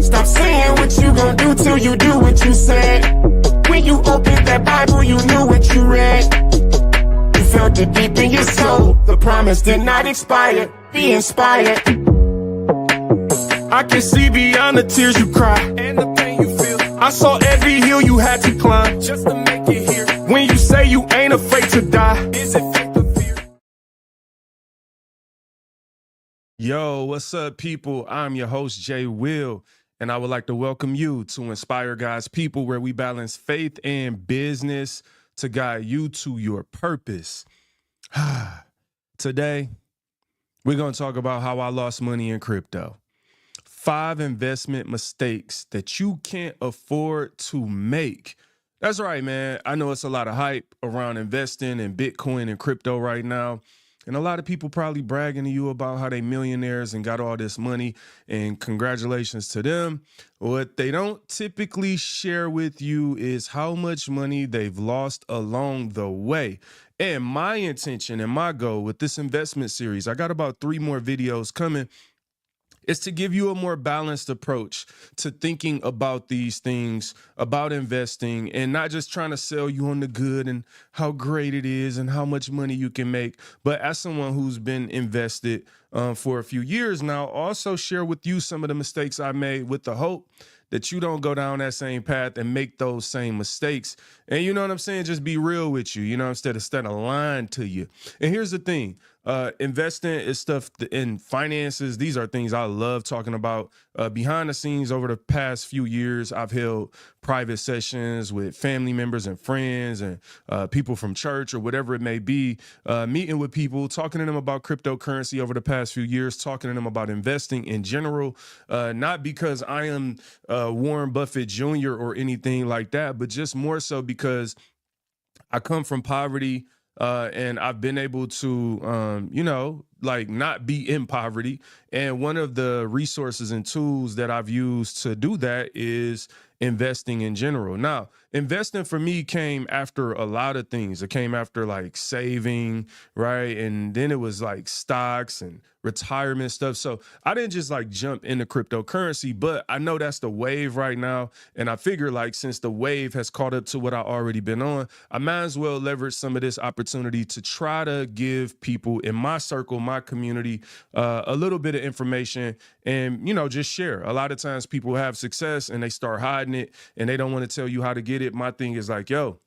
Stop saying what you gon' do till you do what you said. When you opened that Bible, you knew what you read. You felt it deep in your soul. The promise did not expire. Be inspired. I can see beyond the tears you cry and the pain you feel. I saw every hill you had to climb just to make it here. When you say you ain't afraid to die, is it faith or fear? Yo, what's up, people? I'm your host, Jay Will, and I would like to welcome you to Inspire God's People, where we balance faith and business to guide you to your purpose. Today, we're going to talk about how I lost money in crypto. 5 investment mistakes that you can't afford to make. That's right, man. I know it's a lot of hype around investing in Bitcoin and crypto right now. And a lot of people probably bragging to you about how they millionaires and got all this money, and congratulations to them. What they don't typically share with you is how much money they've lost along the way. And my intention and my goal with this investment series, I got about 3 more videos coming, is to give you a more balanced approach to thinking about these things, about investing, and not just trying to sell you on the good and how great it is and how much money you can make, but as someone who's been invested for a few years now, also share with you some of the mistakes I made with the hope that you don't go down that same path and make those same mistakes. And you know what I'm saying? Just be real with you, instead of lying to you. And here's the thing. Investing is stuff in finances. These are things I love talking about. Behind the scenes over the past few years, I've held private sessions with family members and friends and people from church or whatever it may be, meeting with people, talking to them about cryptocurrency over the past few years, talking to them about investing in general, not because I am Warren Buffett Jr. or anything like that, but just more so because I come from poverty. And I've been able to, not be in poverty. And one of the resources and tools that I've used to do that is investing in general. Now, investing for me came after a lot of things. It came after like saving, right? And then it was like stocks and retirement stuff. So I didn't just like jump into cryptocurrency, but I know that's the wave right now. And I figure like since the wave has caught up to what I already been on, I might as well leverage some of this opportunity to try to give people in my circle, my community, a little bit of information and, just share. A lot of times people have success and they start hiding it and they don't want to tell you how to get it. My thing is like, yo,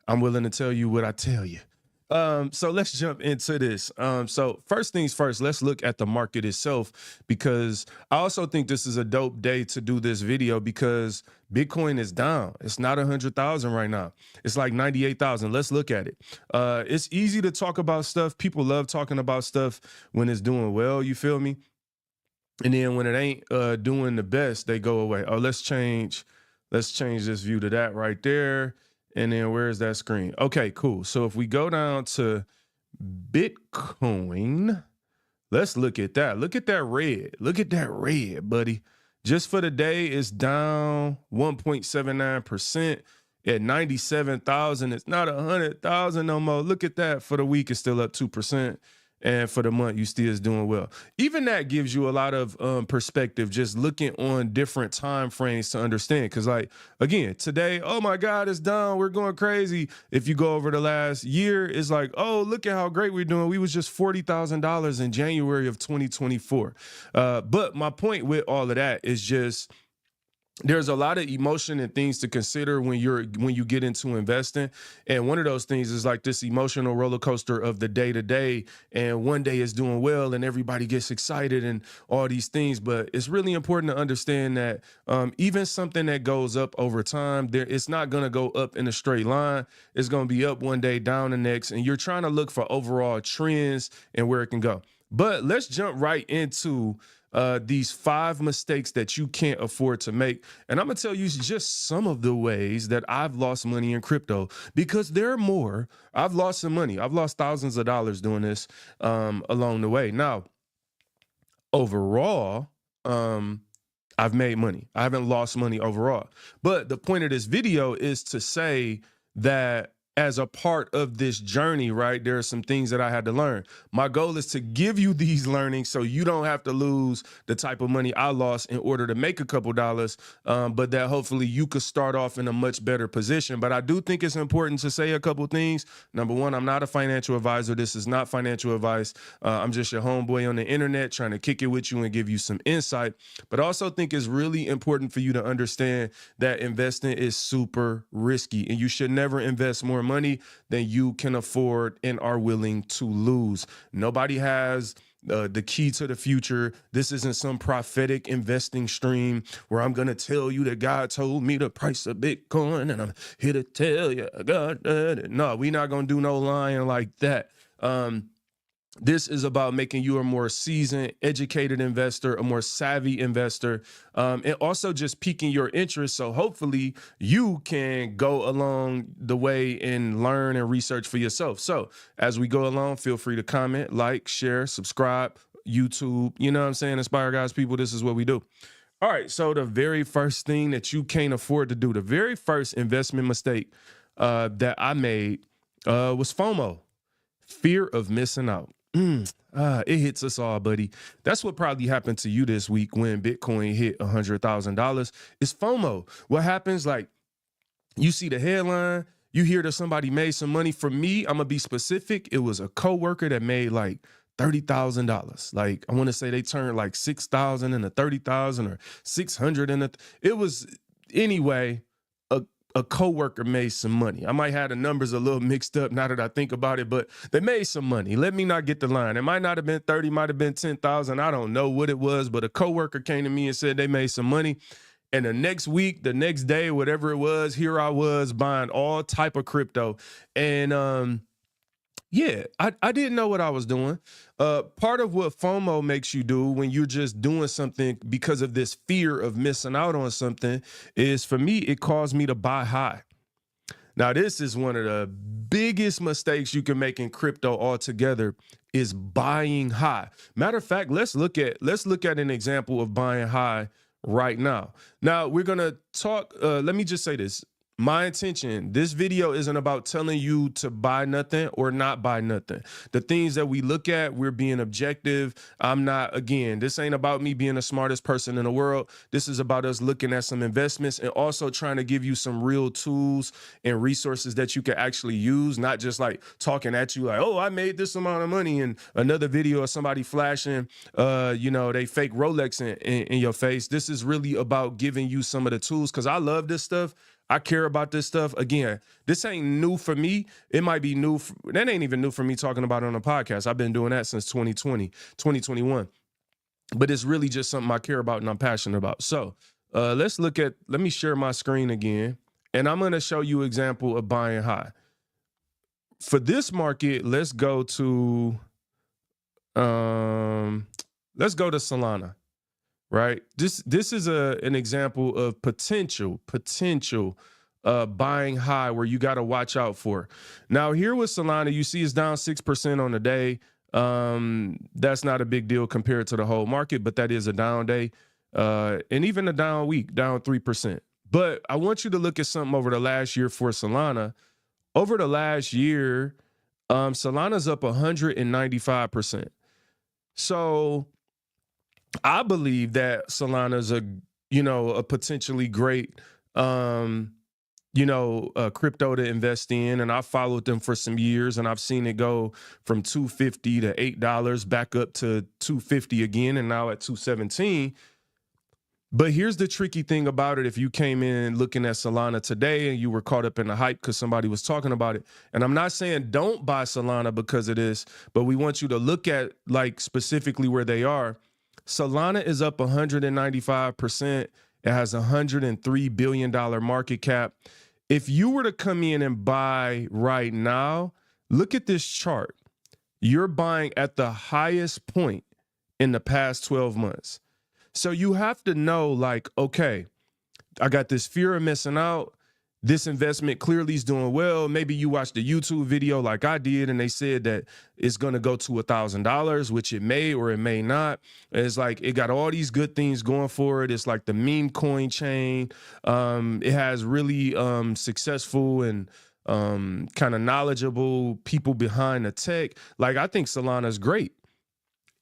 I'm willing to tell you what I tell you. So let's jump into this. So first things first, let's look at the market itself, because I also think this is a dope day to do this video because Bitcoin is down. It's not 100,000 right now. It's like 98,000. Let's look at it. It's easy to talk about stuff. People love talking about stuff when it's doing well, you feel me? And then when it ain't doing the best, they go away. Oh, let's change this view to that right there. And then where's that screen? Okay, cool. So if we go down to Bitcoin, let's look at that. Look at that red. Look at that red, buddy. Just for the day, it's down 1.79%. At 97,000. It's not 100,000 no more. Look at that. For the week, it's still up 2%. And for the month, you still is doing well. Even that gives you a lot of perspective, just looking on different time frames to understand. Because like, again, today, oh my God, it's down. We're going crazy. If you go over the last year, it's like, oh, look at how great we're doing. We was just $40,000 in January of 2024. But my point with all of that is just, there's a lot of emotion and things to consider when you get into investing. And one of those things is like this emotional roller coaster of the day to day. And one day it's doing well and everybody gets excited and all these things. But it's really important to understand that even something that goes up over time, it's not going to go up in a straight line. It's going to be up one day, down the next. And you're trying to look for overall trends and where it can go. But let's jump right into these 5 mistakes that you can't afford to make. And I'm going to tell you just some of the ways that I've lost money in crypto, because there are more. I've lost some money. I've lost thousands of dollars doing this along the way. Now, overall, I've made money. I haven't lost money overall. But the point of this video is to say that as a part of this journey, right, there are some things that I had to learn. My goal is to give you these learnings so you don't have to lose the type of money I lost in order to make a couple dollars, but that hopefully you could start off in a much better position. But I do think it's important to say a couple things. Number one, I'm not a financial advisor. This is not financial advice. I'm just your homeboy on the internet trying to kick it with you and give you some insight. But I also think it's really important for you to understand that investing is super risky, and you should never invest more money than you can afford and are willing to lose. Nobody has the key to the future. This isn't some prophetic investing stream where I'm going to tell you that God told me the price of Bitcoin and I'm here to tell you God. No, we're not going to do no lying like that. This is about making you a more seasoned, educated investor, a more savvy investor, and also just piquing your interest. So hopefully you can go along the way and learn and research for yourself. So as we go along, feel free to comment, like, share, subscribe, YouTube. You know what I'm saying? Inspire Guys people, this is what we do. All right, so the very first thing that you can't afford to do, the very first investment mistake that I made was FOMO, fear of missing out. It hits us all, buddy. That's what probably happened to you this week when Bitcoin hit $100,000. It's FOMO. What happens? Like, you see the headline, you hear that somebody made some money. For me, I'm gonna be specific. It was a coworker that made like $30,000. Like, I want to say they turned like 6,000 into 30,000 or 600 into. It was anyway. A coworker made some money. I might have the numbers a little mixed up now that I think about it, but they made some money. Let me not get the line. It might not have been 30, might have been 10,000. I don't know what it was, but a coworker came to me and said they made some money. And the next week, the next day, whatever it was, here I was buying all type of crypto. And yeah, I didn't know what I was doing. Part of what FOMO makes you do when you're just doing something because of this fear of missing out on something is, for me, it caused me to buy high. Now, this is one of the biggest mistakes you can make in crypto altogether, is buying high. Matter of fact, let's look at an example of buying high right now. Now, we're going to talk, let me just say this. My intention, this video isn't about telling you to buy nothing or not buy nothing. The things that we look at, we're being objective. I'm not, again, this ain't about me being the smartest person in the world. This is about us looking at some investments and also trying to give you some real tools and resources that you can actually use, not just like talking at you like, oh, I made this amount of money, and another video of somebody flashing, they fake Rolex in your face. This is really about giving you some of the tools, because I love this stuff. I care about this stuff. Again, this ain't new for me. It might be new. That ain't even new for me talking about it on a podcast. I've been doing that since 2020, 2021. But it's really just something I care about and I'm passionate about. So let me share my screen again. And I'm going to show you an example of buying high. For this market, let's go to Solana. Right. This is an example of potential buying high where you got to watch out for. Now, here with Solana, you see it's down 6% on the day. That's not a big deal compared to the whole market, but that is a down day. And even a down week, down 3%. But I want you to look at something over the last year for Solana. Over the last year, Solana's up 195%. So I believe that Solana's a potentially great, crypto to invest in. And I followed them for some years and I've seen it go from $2.50 to $8 back up to $2.50 again. And now at $2.17. But here's the tricky thing about it. If you came in looking at Solana today and you were caught up in the hype because somebody was talking about it, and I'm not saying don't buy Solana because of this, but we want you to look at like specifically where they are. Solana is up 195%. It has a $103 billion market cap. If you were to come in and buy right now, look at this chart. You're buying at the highest point in the past 12 months. So you have to know, like, okay, I got this fear of missing out. This investment clearly is doing well. Maybe you watched a YouTube video like I did and they said that it's going to go to $1,000, which it may or it may not. It's like it got all these good things going for it. It's like the meme coin chain. It has really successful and kind of knowledgeable people behind the tech. Like, I think Solana's great,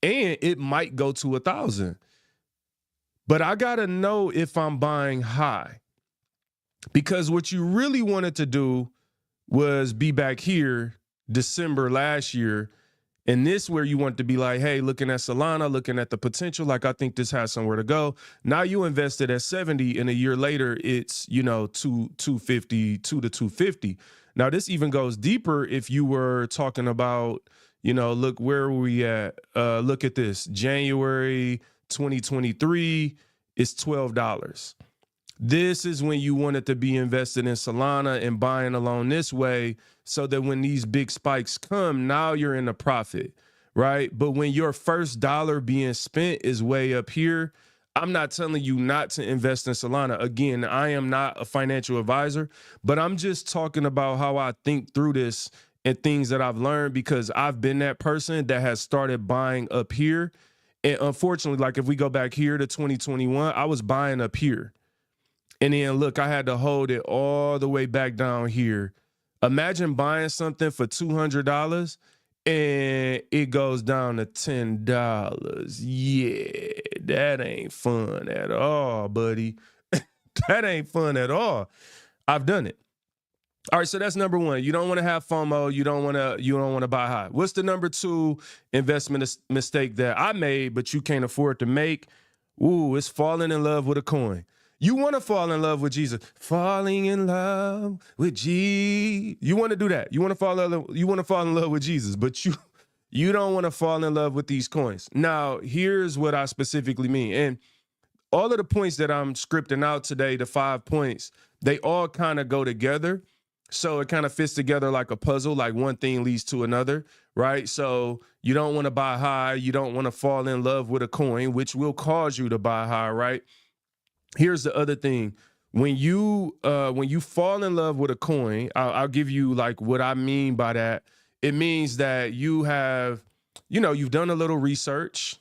and it might go to 1,000. But I gotta know if I'm buying high, because what you really wanted to do was be back here December last year. And this where you want to be like, hey, looking at Solana, looking at the potential, like, I think this has somewhere to go. Now you invested at 70, and a year later it's, 250, 2 to 250. Now this even goes deeper if you were talking about, look, where were we at? Look at this. January 2023 is $12. This is when you wanted to be invested in Solana and buying along this way, so that when these big spikes come, now you're in a profit, right? But when your first dollar being spent is way up here, I'm not telling you not to invest in Solana. Again, I am not a financial advisor, but I'm just talking about how I think through this and things that I've learned, because I've been that person that has started buying up here. And unfortunately, like, if we go back here to 2021, I was buying up here. And then look, I had to hold it all the way back down here. Imagine buying something for $200 and it goes down to $10. Yeah, that ain't fun at all, buddy. That ain't fun at all. I've done it. All right, so that's number one. You don't want to have FOMO. You don't want to buy high. What's the number two investment mistake that I made, but you can't afford to make? Ooh, it's falling in love with a coin. You want to fall in love with Jesus. Falling in love with Jesus. You want to do that. You want to fall in love with Jesus, but you don't want to fall in love with these coins. Now, here's what I specifically mean. And all of the points that I'm scripting out today, the 5 points, they all kind of go together. So it kind of fits together like a puzzle, like one thing leads to another, right? So you don't want to buy high. You don't want to fall in love with a coin, which will cause you to buy high, right? Here's the other thing. When you fall in love with a coin, I'll give you like what I mean by that. It means that you have, you've done a little research.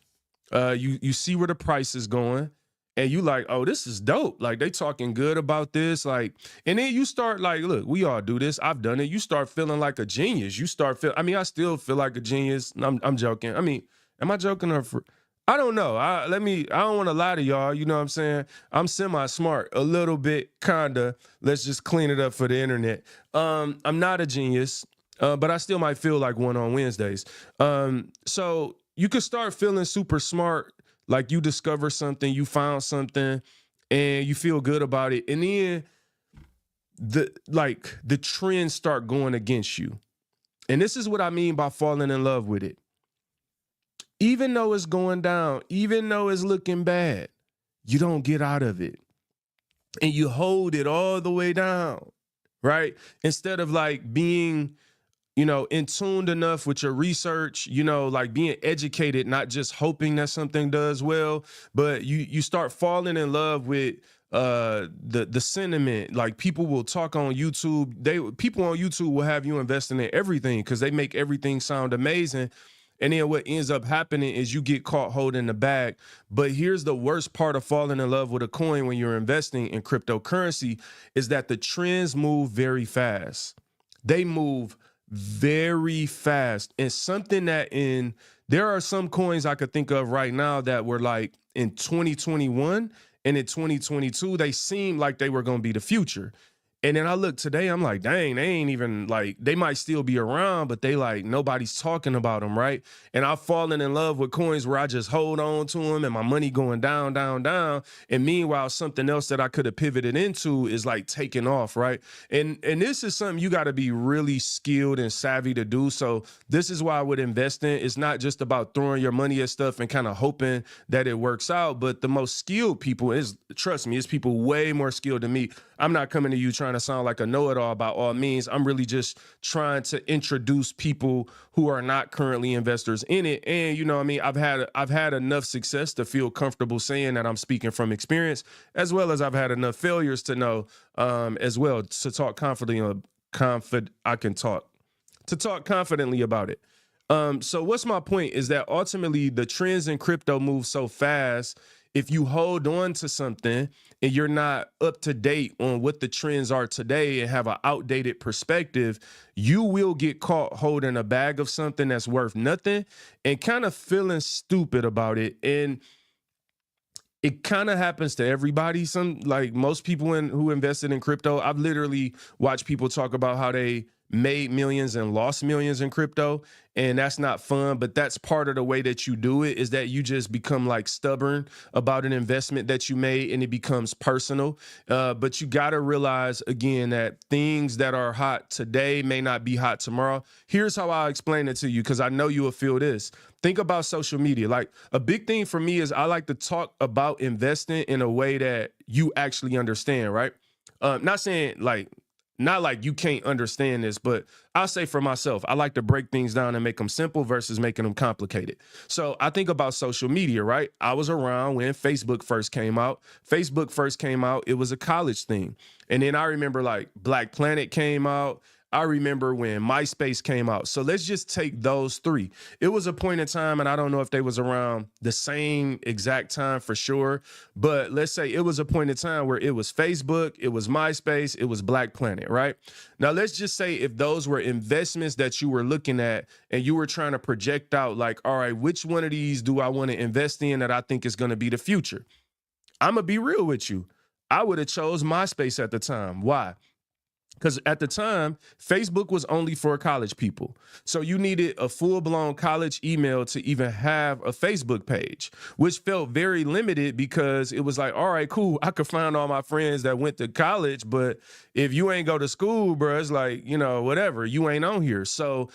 You see where the price is going, and you like, oh, this is dope. Like, they talking good about this. Like, and then you start like, look, we all do this. I've done it. You start feeling like a genius. I still feel like a genius. I'm joking. I mean, am I joking or I don't know. I don't want to lie to y'all. You know what I'm saying? I'm semi-smart, a little bit, kinda. Let's just clean it up for the internet. I'm not a genius, but I still might feel like one on Wednesdays. So you could start feeling super smart, like you discover something, you found something, and you feel good about it. And then the trends start going against you. And this is what I mean by falling in love with it. Even though it's going down, even though it's looking bad, you don't get out of it. And you hold it all the way down, right? Instead of like being, in tuned enough with your research, like being educated, not just hoping that something does well, but you start falling in love with the sentiment. Like, people will talk on YouTube. People on YouTube will have you investing in everything because they make everything sound amazing. And then what ends up happening is you get caught holding the bag. But here's the worst part of falling in love with a coin when you're investing in cryptocurrency is that the trends move very fast. They move very fast. And something there are some coins I could think of right now that were like in 2021 and in 2022, they seemed like they were going to be the future. And then I look today, I'm like, dang, they ain't even like, they might still be around, but they like, nobody's talking about them, right? And I've fallen in love with coins where I just hold on to them and my money going down, down, down. And meanwhile, something else that I could have pivoted into is like taking off, right? And this is something you got to be really skilled and savvy to do. So this is why I would invest in. It's not just about throwing your money at stuff and kind of hoping that it works out, but the most skilled people trust me, it's people way more skilled than me. I'm not coming to you trying to sound like a know-it-all about all means. I'm really just trying to introduce people who are not currently investors in it. And you know what I mean? I've had enough success to feel comfortable saying that I'm speaking from experience, as well as I've had enough failures to know as well to talk confidently. To talk confidently about it. So what's my point is that ultimately the trends in crypto move so fast. if you hold on to something and you're not up to date on what the trends are today and have an outdated perspective, you will get caught holding a bag of something that's worth nothing and kind of feeling stupid about it. And it kind of happens to everybody. Like most people who invested in crypto, I've literally watched people talk about how they made millions and lost millions in crypto, and that's not fun. But that's part of the way that you do it, is that you just become like stubborn about an investment that you made, and it becomes personal. But you got to realize again that things that are hot today may not be hot tomorrow. Here's how I'll explain it to you, because I know you will feel this. Think about social media. Like, a big thing for me is I like to talk about investing in a way that you actually understand, right? Not saying not like you can't understand this, but I'll say for myself, I like to break things down and make them simple versus making them complicated. So I think about social media, right? I was around when Facebook first came out. Facebook first came out, it was a college thing. And then I remember like Black Planet came out. I remember when MySpace came out. So let's just take those three. It was a point in time, and I don't know if they was around the same exact time for sure, but let's say it was a point in time where it was Facebook, it was MySpace, it was Black Planet, right? Now let's just say if those were investments that you were looking at and you were trying to project out like, all right, which one of these do I want to invest in that I think is going to be the future? I'm going to be real with you. I would have chose MySpace at the time. Why? Because at the time, Facebook was only for college people. So you needed a full-blown college email to even have a Facebook page, which felt very limited because it was like, all right, cool, I could find all my friends that went to college, but if you ain't go to school, bro, it's like, you know, whatever, you ain't on here. So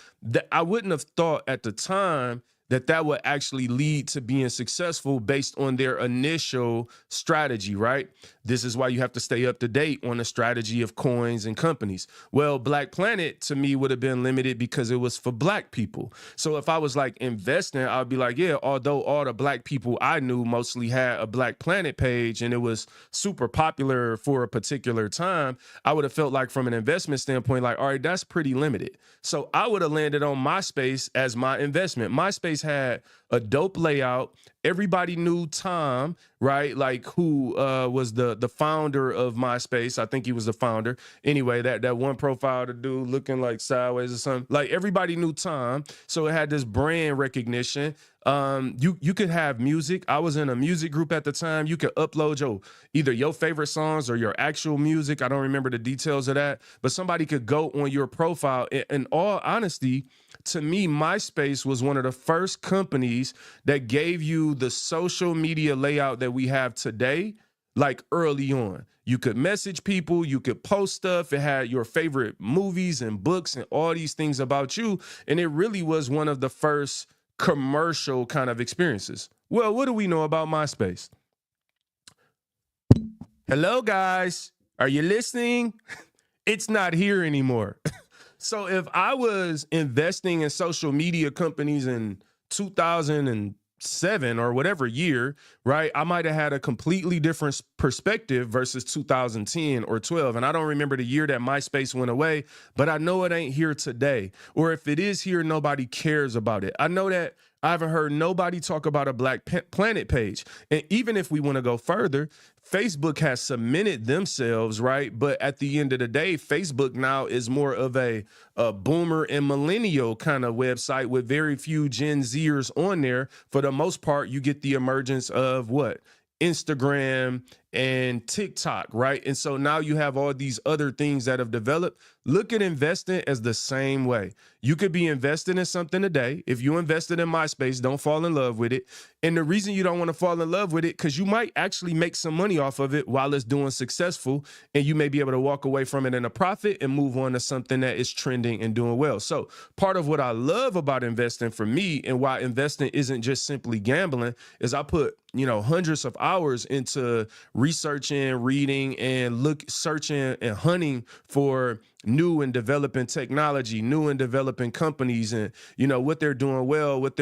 I wouldn't have thought at the time that would actually lead to being successful based on their initial strategy, right? This is why you have to stay up to date on the strategy of coins and companies. Well, Black Planet to me would have been limited because it was for Black people. So if I was like investing, I'd be like, yeah, although all the Black people I knew mostly had a Black Planet page and it was super popular for a particular time, I would have felt like from an investment standpoint, like, all right, that's pretty limited. So I would have landed on MySpace as my investment. MySpace had a dope layout. Everybody knew Tom, right? Like who was the founder of MySpace. I think he was the founder. Anyway, that one profile, the dude looking like sideways or something. Like everybody knew Tom. So it had this brand recognition. You could have music. I was in a music group at the time. You could upload either your favorite songs or your actual music. I don't remember the details of that, but somebody could go on your profile. In all honesty, to me, MySpace was one of the first companies that gave you the social media layout that we have today, like early on. You could message people, you could post stuff. It had your favorite movies and books and all these things about you. And it really was one of the first commercial kind of experiences. Well, what do we know about MySpace? Hello, guys. Are you listening? It's not here anymore. So if I was investing in social media companies in 2007 or whatever year, right, I might have had a completely different perspective versus 2010 or 12. And I don't remember the year that MySpace went away, but I know it ain't here today. Or if it is here, nobody cares about it. I know that I haven't heard nobody talk about a Black Planet page. And even if we want to go further, Facebook has cemented themselves, right? But at the end of the day, Facebook now is more of a boomer and millennial kind of website with very few Gen Zers on there. For the most part, you get the emergence of what? Instagram and TikTok, right? And so now you have all these other things that have developed. Look at investing as the same way. You could be investing in something today. If you invested in MySpace, don't fall in love with it. And the reason you don't want to fall in love with it, because you might actually make some money off of it while it's doing successful, and you may be able to walk away from it in a profit and move on to something that is trending and doing well. So part of what I love about investing for me, and why investing isn't just simply gambling, is I put, hundreds of hours into researching, reading, and searching and hunting for new and developing technology, new and developing companies, and what they're doing well, what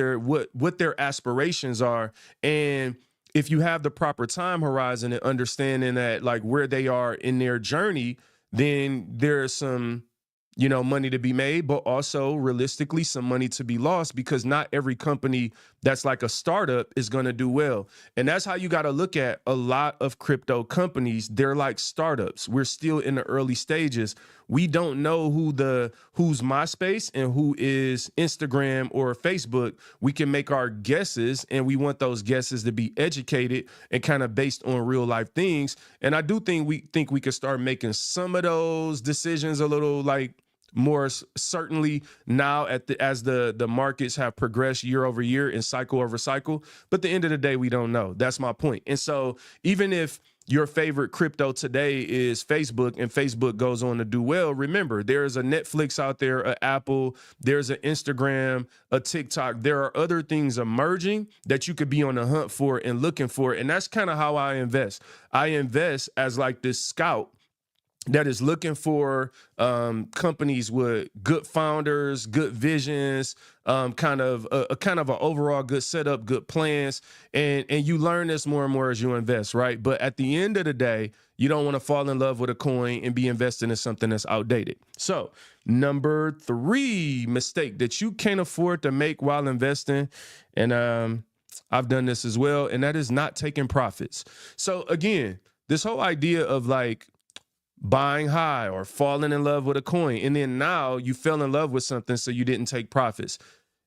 their aspirations are. And if you have the proper time horizon and understanding that like where they are in their journey, then there's some money to be made, but also realistically some money to be lost, because not every company that's like a startup is going to do well. And that's how you got to look at a lot of crypto companies. They're like startups. We're still in the early stages. We don't know who's MySpace and who is Instagram or Facebook. We can make our guesses, and we want those guesses to be educated and kind of based on real life things. And I do think we could start making some of those decisions a little like more certainly now as the markets have progressed year over year and cycle over cycle. But at the end of the day, we don't know. That's my point. And so even if your favorite crypto today is Facebook and Facebook goes on to do well, remember, there's a Netflix out there, an Apple, there's an Instagram, a TikTok. There are other things emerging that you could be on the hunt for and looking for. And that's kind of how I invest. I invest as like this scout that is looking for companies with good founders, good visions, kind of an overall good setup, good plans, and you learn this more and more as you invest, right? But at the end of the day, you don't want to fall in love with a coin and be investing in something that's outdated. So, number 3 mistake that you can't afford to make while investing, and I've done this as well, and that is not taking profits. So again, this whole idea of like buying high or falling in love with a coin, and then now you fell in love with something, so you didn't take profits.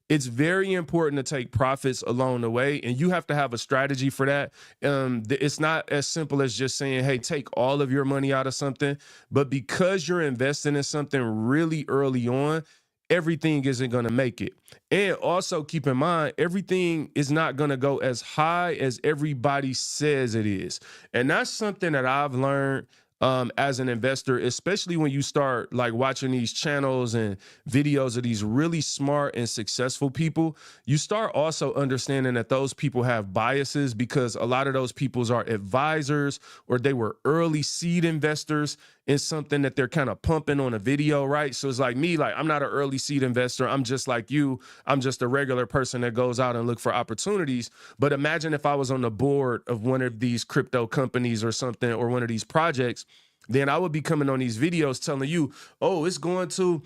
It's very important to take profits along the way, and you have to have a strategy for that. It's not as simple as just saying, hey, take all of your money out of something, but because you're investing in something really early on, everything isn't going to make it. And also keep in mind, everything is not going to go as high as everybody says it is. And that's something that I've learned as an investor, especially when you start like watching these channels and videos of these really smart and successful people, you start also understanding that those people have biases because a lot of those people are advisors or they were early seed investors in something that they're kind of pumping on a video, right? So it's like me, like I'm not an early seed investor. I'm just like you. I'm just a regular person that goes out and look for opportunities. But imagine if I was on the board of one of these crypto companies or something, or one of these projects, then I would be coming on these videos telling you, oh, it's going to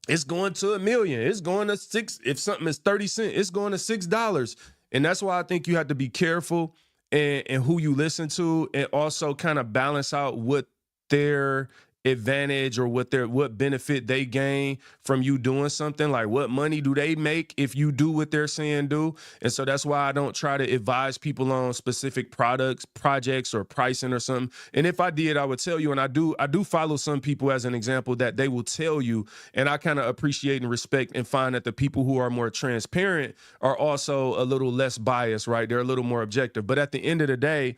$1 million. It's going to $6. If something is 30 cents, it's going to $6. And that's why I think you have to be careful and who you listen to, and also kind of balance out what their advantage or what benefit they gain from you doing something. Like what money do they make if you do what they're saying do? And so that's why I don't try to advise people on specific products, projects, or pricing or something. And if I did, I would tell you. And I do follow some people as an example that they will tell you, and I kind of appreciate and respect and find that the people who are more transparent are also a little less biased, right? They're a little more objective. But at the end of the day,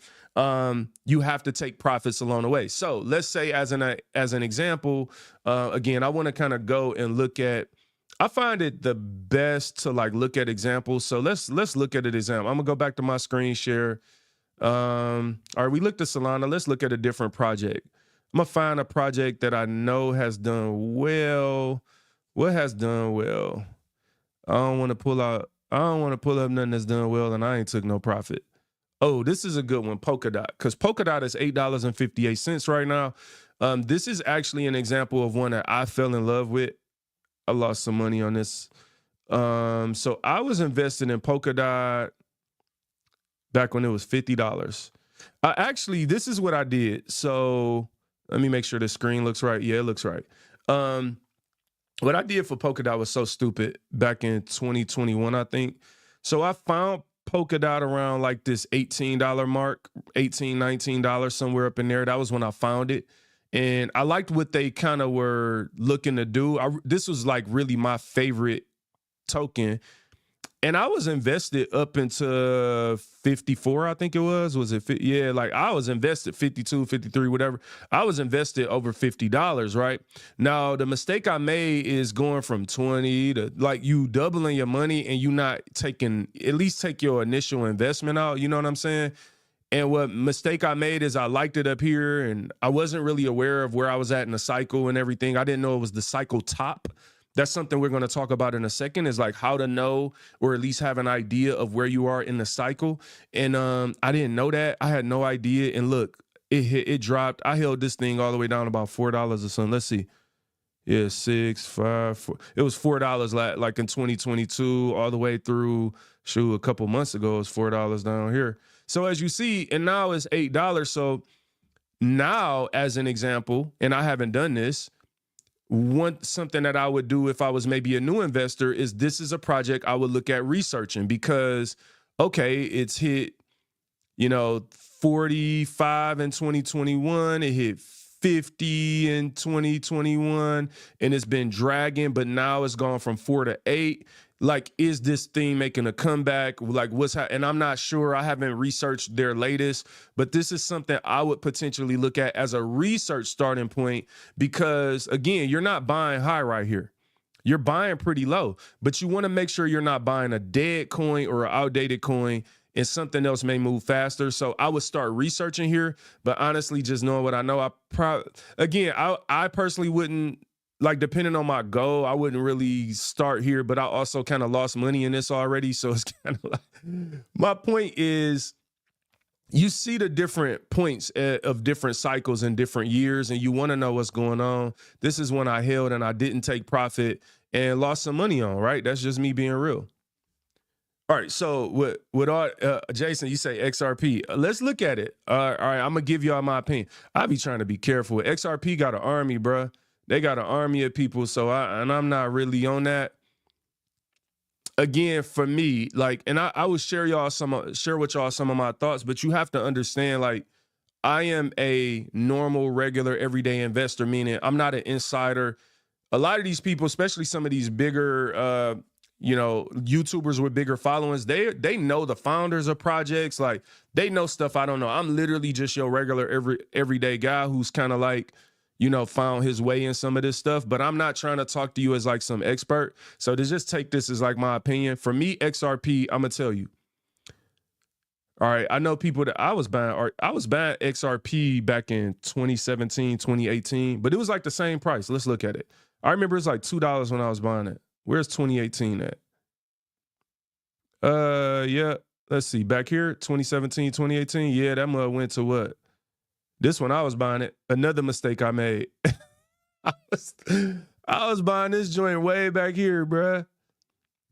you have to take profits along the way. So let's say as an example, again, I want to kind of go and look at, I find it the best to like look at examples. So let's look at an example. I'm gonna go back to my screen share. All right, we looked at Solana. Let's look at a different project. I'm gonna find a project that I know has done well. What has done well? I don't want to pull up nothing that's done well and I ain't took no profit. Oh, this is a good one, Polkadot, because Polkadot is $8.58 right now. This is actually an example of one that I fell in love with. I lost some money on this. So I was invested in Polkadot back when it was $50. Actually, this is what I did. So let me make sure the screen looks right. Yeah, it looks right. What I did for Polkadot was so stupid back in 2021, I think. So I found Polkadot around like this $18 mark, $18, $19, somewhere up in there. That was when I found it. And I liked what they kind of were looking to do. This was like really my favorite token. And I was invested up into 54, I think it was. Was it? Yeah, like I was invested 52, 53, whatever. I was invested over $50, right? Now, the mistake I made is going from 20 to like you doubling your money and you not taking, at least take your initial investment out. You know what I'm saying? And what mistake I made is I liked it up here and I wasn't really aware of where I was at in the cycle and everything. I didn't know it was the cycle top. That's something we're going to talk about in a second, is like how to know or at least have an idea of where you are in the cycle. And I didn't know that. I had no idea. And look, it dropped. I held this thing all the way down about $4 or something. Let's see. Yeah, 6, 5, 4. It was $4 like in 2022, all the way through a couple months ago. It was $4 down here. So as you see, and now it's $8. So now, as an example, and I haven't done this, something that I would do if I was maybe a new investor is this is a project I would look at researching because, okay, it's hit, 45 in 2021. It hit 50 in 2021 and it's been dragging, but now it's gone from 4 to 8. Like, is this thing making a comeback? Like, and I'm not sure. I haven't researched their latest, but this is something I would potentially look at as a research starting point because, again, you're not buying high right here. You're buying pretty low, but you want to make sure you're not buying a dead coin or an outdated coin and something else may move faster. So I would start researching here, but honestly, just knowing what I know, I personally wouldn't, like, depending on my goal, I wouldn't really start here, but I also kind of lost money in this already. So it's kind of like, my point is, you see the different points of different cycles in different years, and you want to know what's going on. This is when I held and I didn't take profit and lost some money on, right? That's just me being real. All right, so with all Jason, you say XRP. Let's look at it. All right, I'm gonna give y'all my opinion. I be trying to be careful. XRP got an army, bruh. They got an army of people, so I'm not really on that. Again, for me, like, and I will share with y'all some of my thoughts, but you have to understand, like, I am a normal, regular, everyday investor, meaning I'm not an insider. A lot of these people, especially some of these bigger YouTubers with bigger followings, they know the founders of projects. Like, they know stuff I don't know. I'm literally just your regular everyday guy who's kind of like, found his way in some of this stuff, but I'm not trying to talk to you as like some expert. So to just take this as like my opinion. For me, XRP, I'm gonna tell you. All right, I know people that I was buying XRP back in 2017, 2018, but it was like the same price. Let's look at it. I remember it's like $2 when I was buying it. Where's 2018 at? Yeah, let's see. Back here, 2017, 2018. Yeah, that mug went to what? This one I was buying it. Another mistake I made. I was buying this joint way back here, bruh.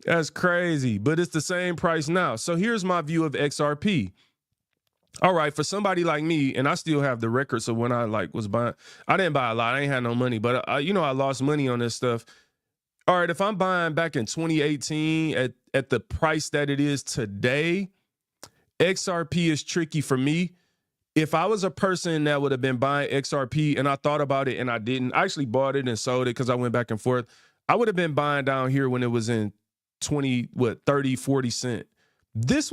That's crazy, but it's the same price now. So here's my view of XRP. All right, for somebody like me, and I still have the records of when I was buying. I didn't buy a lot. I ain't had no money, but I lost money on this stuff. All right, if I'm buying back in 2018 at the price that it is today, XRP is tricky for me. If I was a person that would have been buying XRP and I thought about it and I didn't, I actually bought it and sold it because I went back and forth. I would have been buying down here when it was in 30, 40 cent. This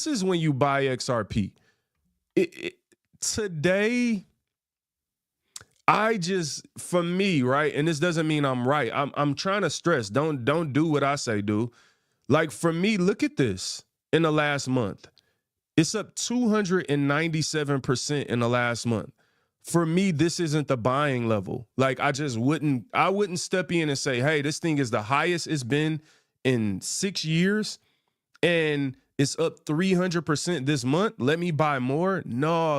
is when you buy XRP. Today, for me, right? And this doesn't mean I'm right. I'm trying to stress, don't do what I say do. Like, for me, look at this in the last month. It's up 297% in the last month. For me, this isn't the buying level. Like, I wouldn't step in and say, hey, this thing is the highest it's been in 6 years and it's up 300% this month. Let me buy more. No,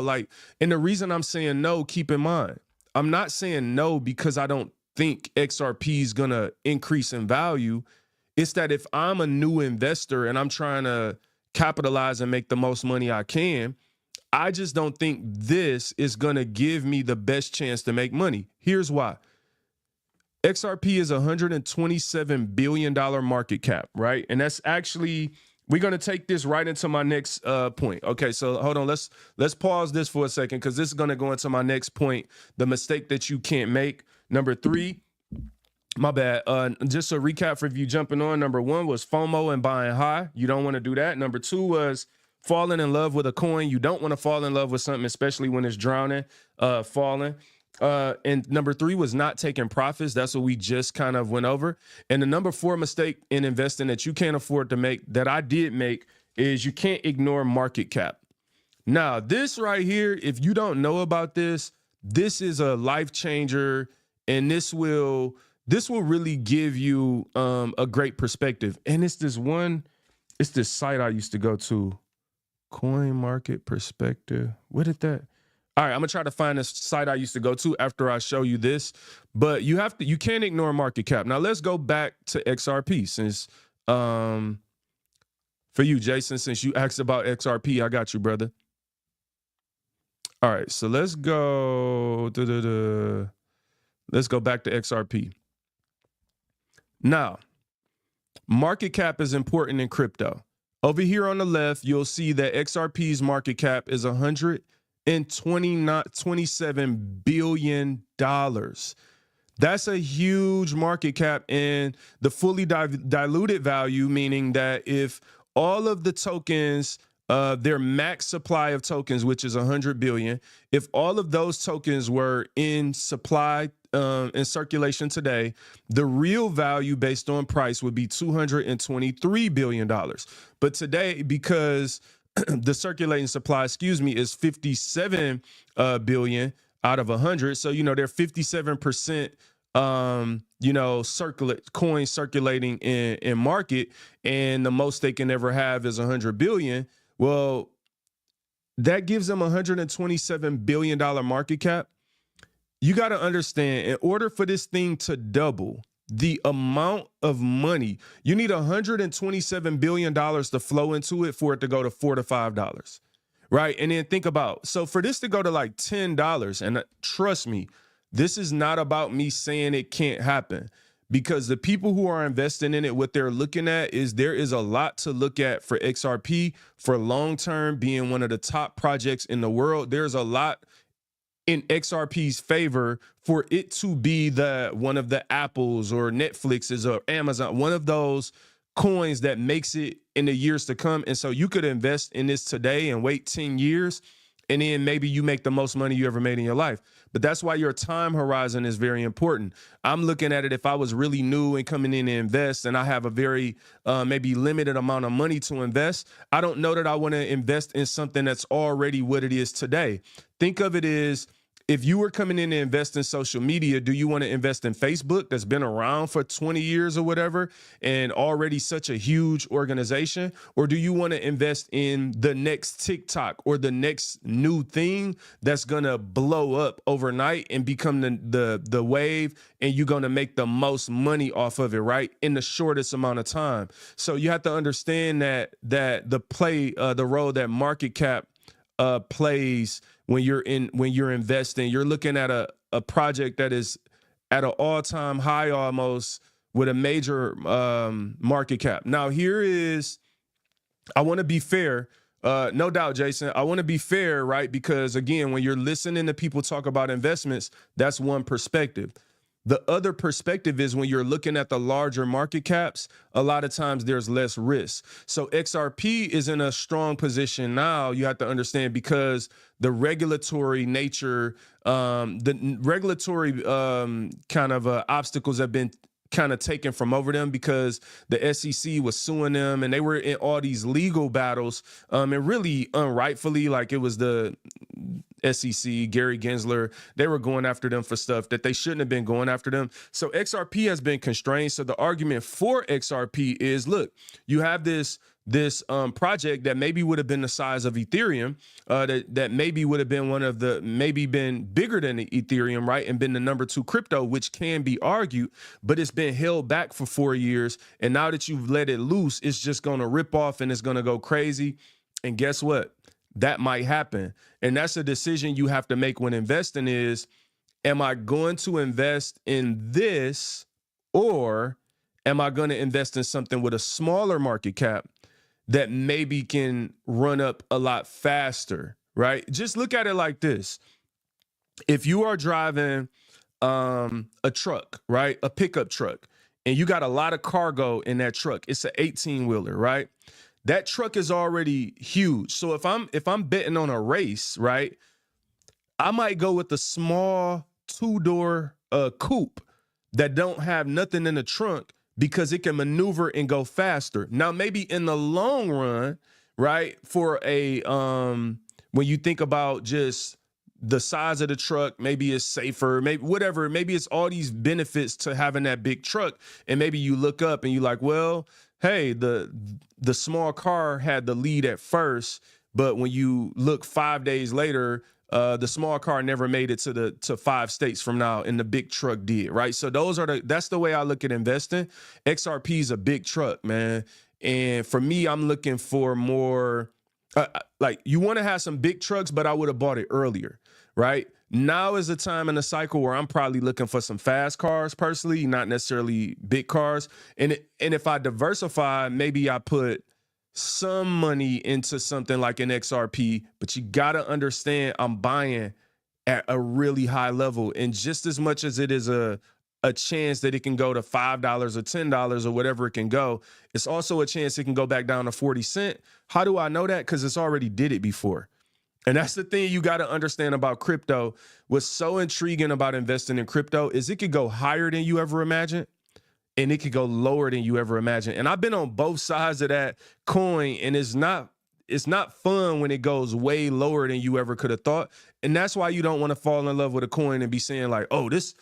and the reason I'm saying no, keep in mind, I'm not saying no because I don't think XRP is going to increase in value. It's that if I'm a new investor and I'm trying to capitalize and make the most money I can, I just don't think this is going to give me the best chance to make money. Here's why. XRP is $127 billion market cap, right? And that's actually, we're going to take this right into my next point. Okay, so hold on. Let's pause this for a second because this is going to go into my next point, the mistake that you can't make. Number 3, my bad. Just a recap for you jumping on. Number 1 was FOMO and buying high. You don't want to do that. Number 2 was falling in love with a coin. You don't want to fall in love with something, especially when it's drowning, falling. And number 3 was not taking profits. That's what we just kind of went over. And the number 4 mistake in investing that you can't afford to make, that I did make, is you can't ignore market cap. Now, this right here, if you don't know about this, this is a life changer, and this will really give you a great perspective. And it's this site I used to go to, Coin Market Perspective. What did that? All right, I'm gonna try to find this site I used to go to after I show you this, but you can't ignore market cap. Now let's go back to XRP since for you, Jason, since you asked about XRP, I got you, brother. All right, so let's go let's go back to XRP. Now, market cap is important in crypto. Over here on the left, you'll see that XRP's market cap is $127 billion. That's a huge market cap, and the fully diluted value, meaning that if all of the tokens, their max supply of tokens, which is 100 billion, if all of those tokens were in supply in circulation today, the real value based on price would be $223 billion. But today, because the circulating supply, is 57 billion out of 100. So, they're 57%, coins circulating in market, and the most they can ever have is 100 billion. Well, that gives them $127 billion market cap. You got to understand, in order for this thing to double, the amount of money, you need $127 billion to flow into it for it to go to $4 to $5, right? And then think about, so for this to go to like $10, and trust me, this is not about me saying it can't happen, because the people who are investing in it, what they're looking at is there is a lot to look at for XRP for long-term being one of the top projects in the world. There's a lot in XRP's favor for it to be one of the Apples or Netflixes or Amazon, one of those coins that makes it in the years to come. And so you could invest in this today and wait 10 years, and then maybe you make the most money you ever made in your life. But that's why your time horizon is very important. I'm looking at it, if I was really new and coming in to invest and I have a very maybe limited amount of money to invest, I don't know that I want to invest in something that's already what it is today. Think of it as, if you were coming in to invest in social media, do you want to invest in Facebook that's been around for 20 years or whatever and already such a huge organization? Or do you want to invest in the next TikTok or the next new thing that's going to blow up overnight and become the wave, and you're going to make the most money off of it, right, in the shortest amount of time? So you have to understand that the role that market cap plays when you're investing. You're looking at a project that is at an all-time high almost with a major market cap. Now, I want to be fair. No doubt, Jason, I want to be fair, right? Because again, when you're listening to people talk about investments, that's one perspective. The other perspective is when you're looking at the larger market caps, a lot of times there's less risk. So XRP is in a strong position now, you have to understand, because the regulatory nature, the regulatory obstacles have been kind of taken from over them, because the SEC was suing them and they were in all these legal battles, and really unrightfully, like it was the SEC, Gary Gensler, they were going after them for stuff that they shouldn't have been going after them. So XRP has been constrained. So the argument for XRP is, look, you have this project that maybe would have been the size of Ethereum, that maybe would have been been bigger than the Ethereum, right, and been the number 2 crypto, which can be argued, but it's been held back for 4 years. And now that you've let it loose, it's just going to rip off and it's going to go crazy. And guess what? That might happen. And that's a decision you have to make when investing is, am I going to invest in this, or am I going to invest in something with a smaller market cap that maybe can run up a lot faster, right? Just look at it like this. If you are driving a truck, right, a pickup truck, and you got a lot of cargo in that truck, it's an 18-wheeler, right? That truck is already huge. So if I'm betting on a race, right, I might go with the small 2-door coupe that don't have nothing in the trunk, because it can maneuver and go faster. Now, maybe in the long run, right, for when you think about just the size of the truck, maybe it's safer, maybe whatever, maybe it's all these benefits to having that big truck. And maybe you look up and you're like, well, hey, the small car had the lead at first, but when you look 5 days later, The small car never made it to 5 states from now, and the big truck did, right? So that's the way I look at investing. XRP is a big truck, man. And for me, I'm looking for more, like you want to have some big trucks, but I would have bought it earlier, right? Now is the time in the cycle where I'm probably looking for some fast cars personally, not necessarily big cars. And if I diversify, maybe I put some money into something like an XRP, but you got to understand I'm buying at a really high level. And just as much as it is a chance that it can go to $5 or $10 or whatever it can go, it's also a chance it can go back down to 40 cents. How do I know that? Because it's already did it before. And that's the thing you got to understand about crypto. What's so intriguing about investing in crypto is it could go higher than you ever imagined, and it could go lower than you ever imagined. And I've been on both sides of that coin, and it's not fun when it goes way lower than you ever could have thought. And that's why you don't want to fall in love with a coin and be saying like, oh, this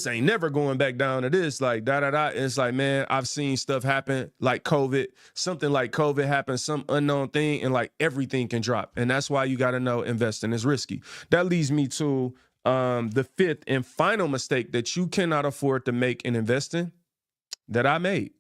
ain't never going back down to this, like da-da-da. And it's like, man, I've seen stuff happen like COVID, something like COVID happened, some unknown thing, and like everything can drop. And that's why you got to know investing is risky. That leads me to the fifth and final mistake that you cannot afford to make in investing that I made.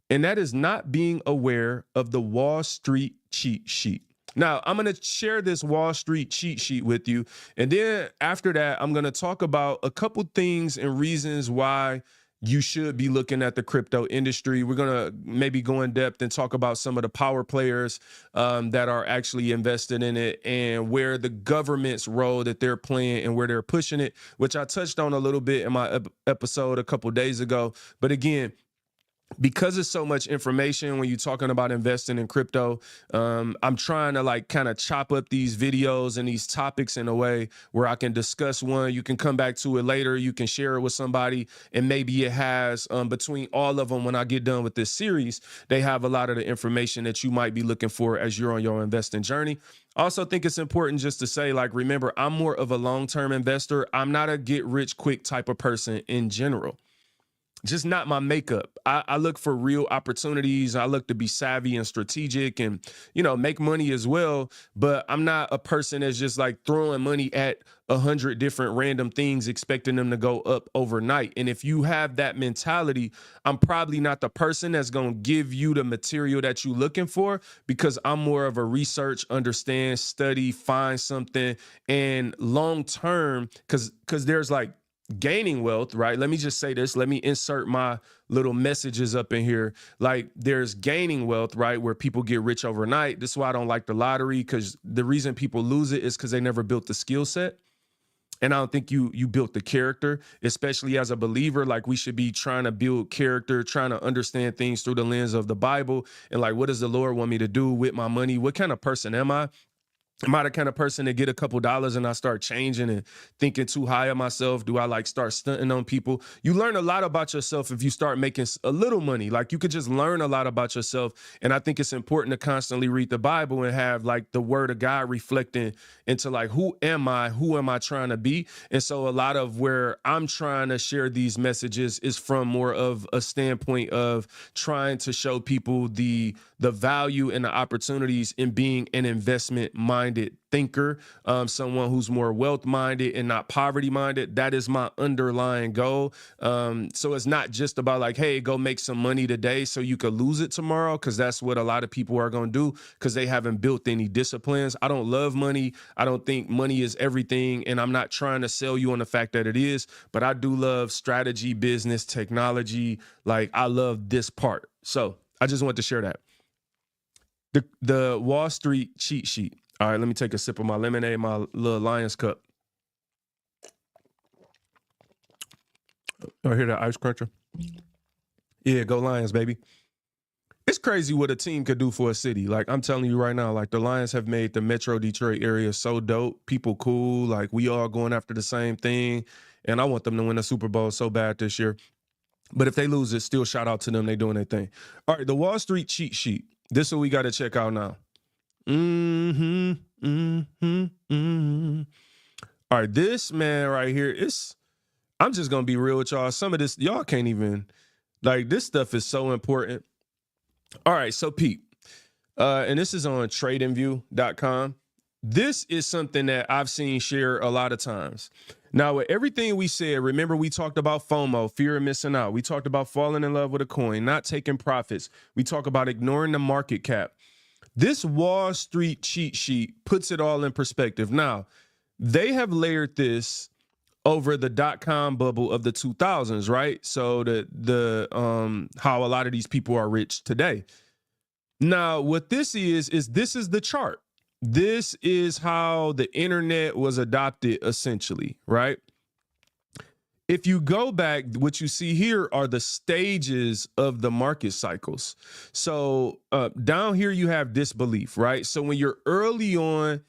And that is not being aware of the Wall Street cheat sheet. Now, I'm going to share this Wall Street cheat sheet with you. And then after that, I'm going to talk about a couple things and reasons why you should be looking at the crypto industry. We're going to maybe go in depth and talk about some of the power players that are actually invested in it and where the government's role that they're playing and where they're pushing it, which I touched on a little bit in my episode a couple days ago. But again, because it's so much information when you're talking about investing in crypto, I'm trying to like kind of chop up these videos and these topics in a way where I can discuss one. You can come back to it later. You can share it with somebody, and maybe it has between all of them, when I get done with this series, they have a lot of the information that you might be looking for as you're on your investing journey. I also think it's important just to say, like, remember, I'm more of a long-term investor. I'm not a get rich quick type of person in general. Just not my makeup. I look for real opportunities. I look to be savvy and strategic and, make money as well. But I'm not a person that's just like throwing money at 100 different random things, expecting them to go up overnight. And if you have that mentality, I'm probably not the person that's going to give you the material that you're looking for, because I'm more of a research, understand, study, find something. And long term, because there's like gaining wealth, right? Let me just say this. Let me insert my little messages up in here. Like, there's gaining wealth, right, where people get rich overnight. This is why I don't like the lottery, because the reason people lose it is because they never built the skill set. And I don't think you built the character, especially as a believer. Like, we should be trying to build character, trying to understand things through the lens of the Bible. And like, what does the Lord want me to do with my money? What kind of person am I? Am I the kind of person that get a couple dollars and I start changing and thinking too high of myself? Do I like start stunting on people? You learn a lot about yourself if you start making a little money. Like, you could just learn a lot about yourself. And I think it's important to constantly read the Bible and have like the word of God reflecting into like, who am I? Who am I trying to be? And so a lot of where I'm trying to share these messages is from more of a standpoint of trying to show people the value and the opportunities in being an investment-minded thinker, someone who's more wealth-minded and not poverty-minded. That is my underlying goal. So it's not just about like, hey, go make some money today so you could lose it tomorrow, because that's what a lot of people are going to do because they haven't built any disciplines. I don't love money. I don't think money is everything, and I'm not trying to sell you on the fact that it is, but I do love strategy, business, technology. Like, I love this part. So I just want to share that. The Wall Street cheat sheet. All right, let me take a sip of my lemonade, my little Lions cup. Oh, hear that ice cruncher? Yeah, go Lions, baby. It's crazy what a team could do for a city. Like, I'm telling you right now, like, the Lions have made the Metro Detroit area so dope. People cool. Like, we all going after the same thing. And I want them to win the Super Bowl so bad this year. But if they lose it, still shout out to them. They doing their thing. All right, the Wall Street cheat sheet. This is what we got to check out now. All right, this man right here is, I'm just going to be real with y'all. Some of this, y'all can't even, like, this stuff is so important. All right, so Pete, and this is on tradingview.com. this is something that I've seen shared a lot of times. Now, with everything we said, remember we talked about FOMO, fear of missing out. We talked about falling in love with a coin, not taking profits. We talk about ignoring the market cap. This Wall Street cheat sheet puts it all in perspective. Now, they have layered this over the dot-com bubble of the 2000s, right? So how a lot of these people are rich today. Now, what this is this is the chart. This is how the internet was adopted, essentially, right? If you go back, what you see here are the stages of the market cycles. So down here, you have disbelief, right? So when you're early on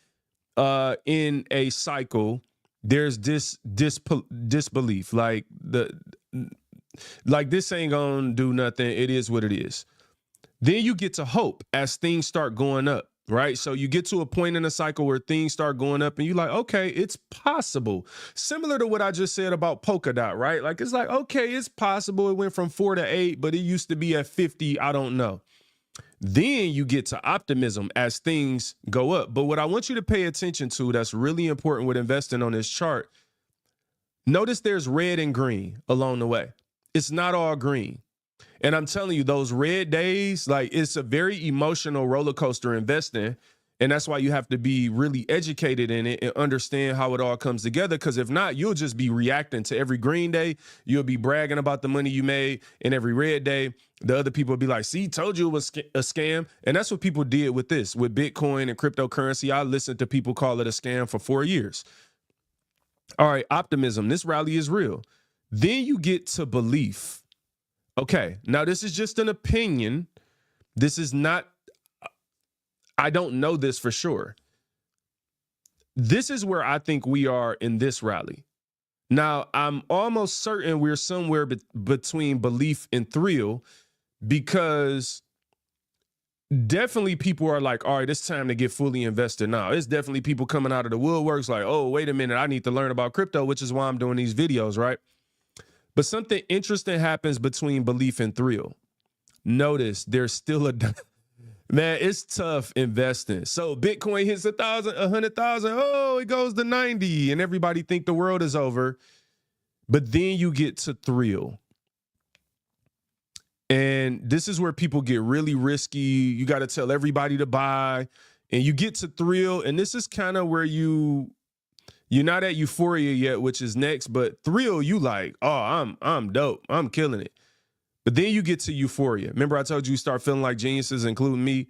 in a cycle, there's disbelief, like this ain't gonna do nothing. It is what it is. Then you get to hope as things start going up. Right. So you get to a point in the cycle where things start going up and you're like, OK, it's possible. Similar to what I just said about Polkadot. Right. Like, it's like, OK, it's possible. It went from 4 to 8, but it used to be at 50. I don't know. Then you get to optimism as things go up. But what I want you to pay attention to that's really important with investing on this chart. Notice there's red and green along the way. It's not all green. And I'm telling you, those red days, like, it's a very emotional roller coaster investing. And that's why you have to be really educated in it and understand how it all comes together. Because if not, you'll just be reacting to every green day. You'll be bragging about the money you made. And every red day, the other people will be like, see, told you it was a scam. And that's what people did with this, with Bitcoin and cryptocurrency. I listened to people call it a scam for 4 years. All right, optimism. This rally is real. Then you get to belief. Okay, now this is just an opinion. This is not, I don't know this for sure. This is where I think we are in this rally. Now, I'm almost certain we're somewhere between belief and thrill, because definitely people are like, all right, it's time to get fully invested now. It's definitely people coming out of the woodworks like, oh, wait a minute, I need to learn about crypto, which is why I'm doing these videos, right? But something interesting happens between belief and thrill. Notice there's still man, it's tough investing. So Bitcoin hits 1,000, 100,000. Oh, it goes to 90 and everybody think the world is over. But then you get to thrill. And this is where people get really risky. You got to tell everybody to buy, and you get to thrill. And this is kind of where you're not at euphoria yet, which is next, but thrill, you like, oh, I'm dope. I'm killing it. But then you get to euphoria. Remember I told you start feeling like geniuses, including me.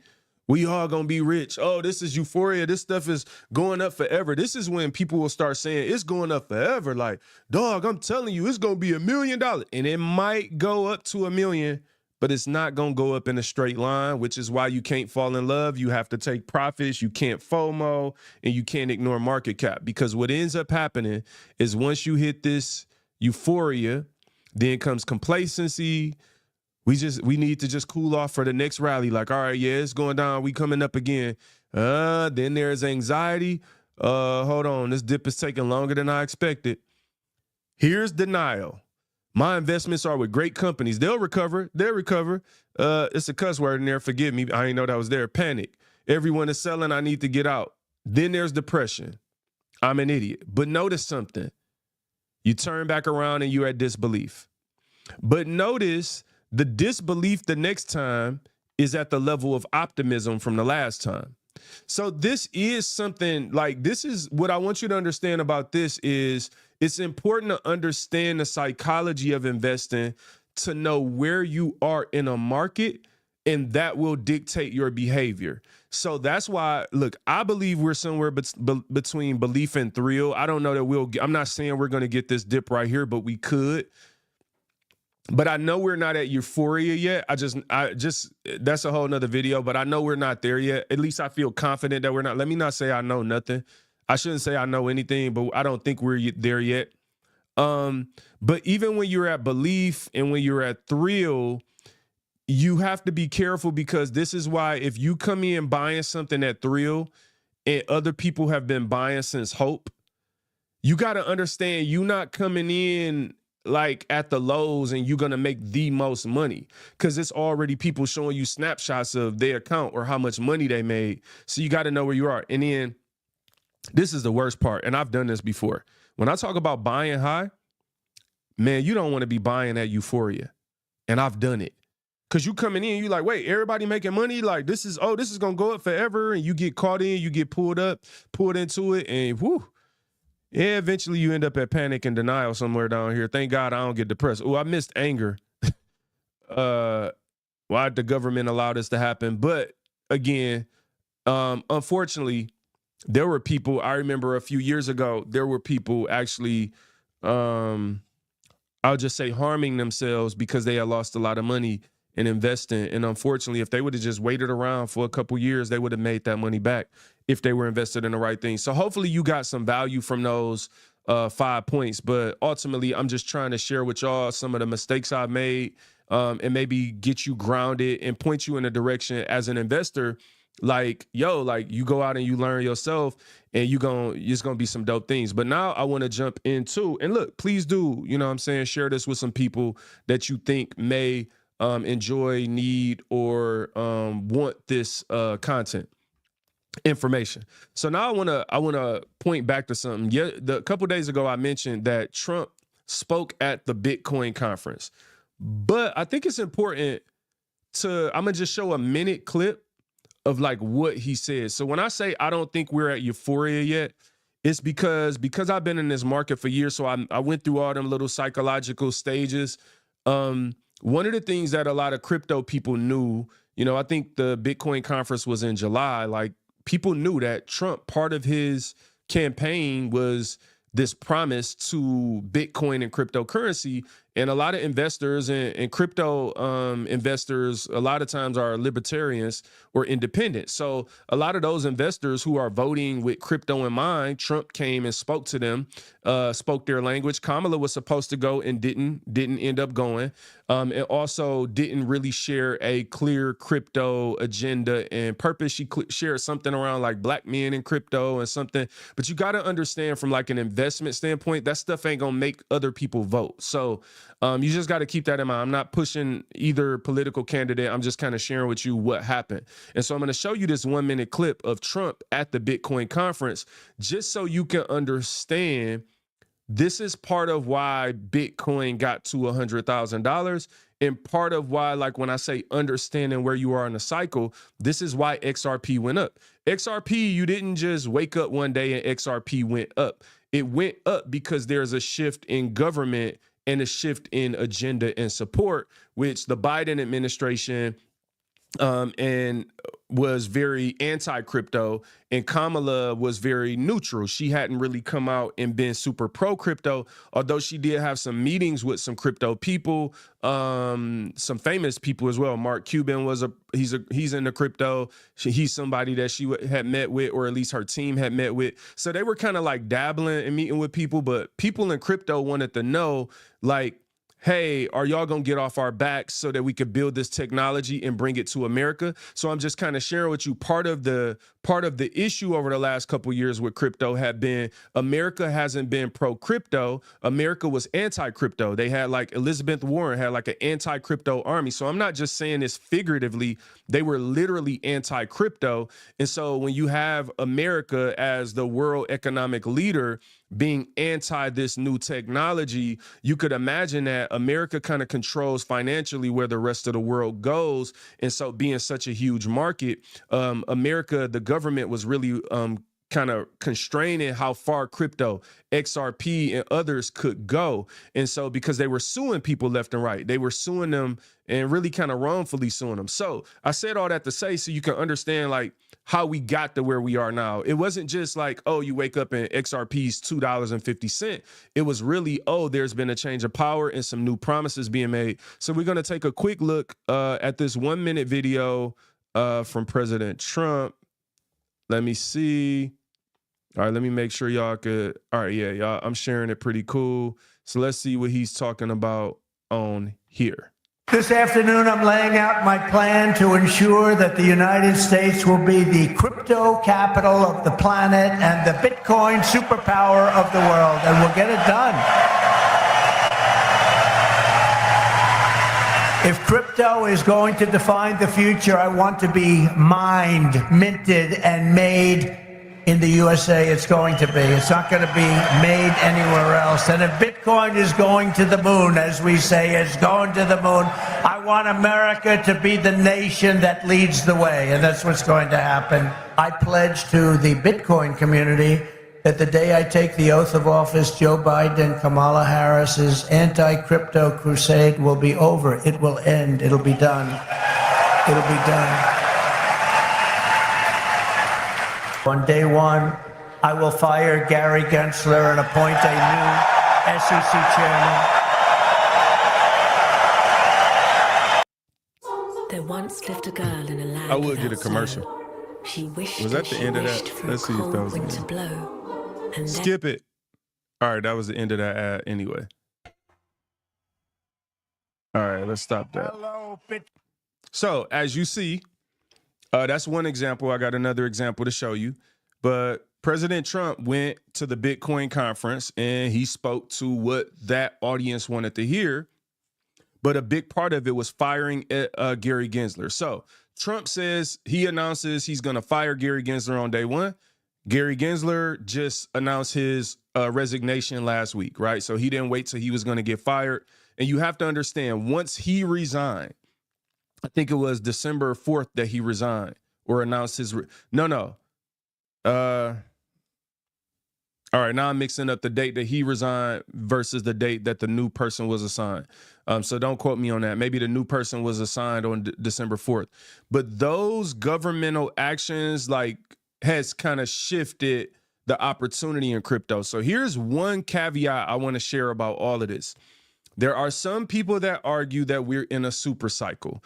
We all gonna be rich. Oh, this is euphoria. This stuff is going up forever. This is when people will start saying it's going up forever. Like, dog, I'm telling you, it's gonna be $1 million. And it might go up to $1 million, but it's not gonna go up in a straight line, which is why you can't fall in love. You have to take profits. You can't FOMO, and you can't ignore market cap, because what ends up happening is once you hit this euphoria, then comes complacency. We need to just cool off for the next rally. Like, all right, yeah, it's going down. We coming up again. Then there's anxiety. Hold on, this dip is taking longer than I expected. Here's denial. My investments are with great companies. They'll recover. They'll recover. It's a cuss word in there. Forgive me. I didn't know that was there. Panic. Everyone is selling. I need to get out. Then there's depression. I'm an idiot. But notice something. You turn back around and you're at disbelief. But notice the disbelief the next time is at the level of optimism from the last time. So this is something like, this is what I want you to understand about this is it's important to understand the psychology of investing to know where you are in a market, and that will dictate your behavior. So that's why, look, I believe we're somewhere between belief and thrill. I don't know that I'm not saying we're going to get this dip right here, but we could. But I know we're not at euphoria yet. I just that's a whole nother video, but I know we're not there yet. At least I feel confident that we're not. Let me not say I know nothing. I shouldn't say I know anything, but I don't think we're there yet. But even when you're at belief and when you're at thrill, you have to be careful, because this is why if you come in buying something at thrill and other people have been buying since hope, you got to understand you're not coming in like at the lows and you're going to make the most money, because it's already people showing you snapshots of their account or how much money they made. So you got to know where you are. And then This is the worst part, and I've done this before. When I talk about buying high, man, you don't want to be buying at euphoria, and I've done it. Because you coming in, you like, wait, everybody making money? Like, this is going to go up forever, and you get caught in, you get pulled into it, and whoo. Yeah, eventually you end up at panic and denial somewhere down here. Thank God I don't get depressed. Oh, I missed anger. Why the government allowed this to happen? But again, unfortunately, there were people, I remember a few years ago, there were people actually, I'll just say harming themselves because they had lost a lot of money in investing. And unfortunately, if they would have just waited around for a couple years, they would have made that money back if they were invested in the right thing. So hopefully you got some value from those 5 points. But ultimately, I'm just trying to share with y'all some of the mistakes I've made and maybe get you grounded and point you in a direction as an investor. Like, yo, like you go out and you learn yourself and it's gonna be some dope things. But now I want to jump into, and look, please do, you know what I'm saying, share this with some people that you think may enjoy, need, or want this content information. So now I wanna point back to something. Yeah, a couple days ago I mentioned that Trump spoke at the Bitcoin conference, but I think it's important I'm gonna just show a minute clip of like what he said. So when I say I don't think we're at euphoria yet, it's because I've been in this market for years. So I went through all them little psychological stages. One of the things that a lot of crypto people knew, you know, I think the Bitcoin conference was in July. Like people knew that Trump, part of his campaign was this promise to Bitcoin and cryptocurrency. And a lot of investors and crypto investors a lot of times are libertarians or independent. So a lot of those investors who are voting with crypto in mind, Trump came and spoke to them, spoke their language. Kamala was supposed to go and didn't end up going, and also didn't really share a clear crypto agenda and purpose. She shared something around like black men in crypto and something. But you got to understand from like an investment standpoint, that stuff ain't gonna make other people vote. So you just got to keep that in mind. I'm not pushing either political candidate. I'm just kind of sharing with you what happened. And so I'm going to show you this 1 minute clip of Trump at the Bitcoin conference, just so you can understand this is part of why Bitcoin got to $100,000. And part of why, like when I say understanding where you are in the cycle, this is why XRP went up. XRP, you didn't just wake up one day and XRP went up. It went up because there's a shift in government and a shift in agenda and support, which the Biden administration and was very anti-crypto, and Kamala was very neutral. She hadn't really come out and been super pro-crypto, although she did have some meetings with some crypto people, some famous people as well. Mark Cuban he's into crypto. He's somebody that she had met with, or at least her team had met with. So they were kind of like dabbling and meeting with people, but people in crypto wanted to know, like, hey, are y'all gonna get off our backs so that we could build this technology and bring it to America? So I'm just kind of sharing with you part of the issue over the last couple years with crypto had been America hasn't been pro-crypto. America was anti-crypto. They had like Elizabeth Warren had like an anti-crypto army. So I'm not just saying this figuratively. They were literally anti-crypto. And so when you have America as the world economic leader being anti this new technology, you could imagine that America kind of controls financially where the rest of the world goes. And so being such a huge market, America, the government was really kind of constraining how far crypto, XRP, and others could go. And so because they were suing people left and right, they were suing them and really kind of wrongfully suing them. So I said all that to say so you can understand like how we got to where we are now. It wasn't just like, oh, you wake up and XRP's $2.50. It was really, oh, there's been a change of power and some new promises being made. So we're going to take a quick look at this 1 minute video from President Trump. Let me see. All right, let me make sure y'all could. All right, yeah, y'all, I'm sharing it pretty cool. So let's see what he's talking about on here. This afternoon, I'm laying out my plan to ensure that the United States will be the crypto capital of the planet and the Bitcoin superpower of the world, and we'll get it done. If crypto is going to define the future, I want to be mined, minted, and made in the USA, it's going to be. It's not going to be made anywhere else. And if Bitcoin is going to the moon, as we say, it's going to the moon, I want America to be the nation that leads the way. And that's what's going to happen. I pledge to the Bitcoin community that the day I take the oath of office, Joe Biden and Kamala Harris's anti-crypto crusade will be over. It will end. It'll be done. It'll be done. On day one, I will fire Gary Gensler and appoint a new SEC chairman. There once lived a girl in a land I would get a without commercial. snow. She wished Was that and the she end of that? wished for Let's a see if that cold was the wind to end. blow. And then Skip it. All right, that was the end of that ad anyway. All right, let's stop that. Hello, So as you see, that's one example. I got another example to show you. But President Trump went to the Bitcoin conference and he spoke to what that audience wanted to hear. But a big part of it was firing Gary Gensler. So Trump says he announces he's going to fire Gary Gensler on day one. Gary Gensler just announced his resignation last week, right? So he didn't wait till he was going to get fired. And you have to understand, once he resigned, I think it was December 4th that he resigned or announced his... All right, now I'm mixing up the date that he resigned versus the date that the new person was assigned. So don't quote me on that. Maybe the new person was assigned on December 4th. But those governmental actions has kind of shifted the opportunity in crypto. So here's one caveat I want to share about all of this. There are some people that argue that we're in a super cycle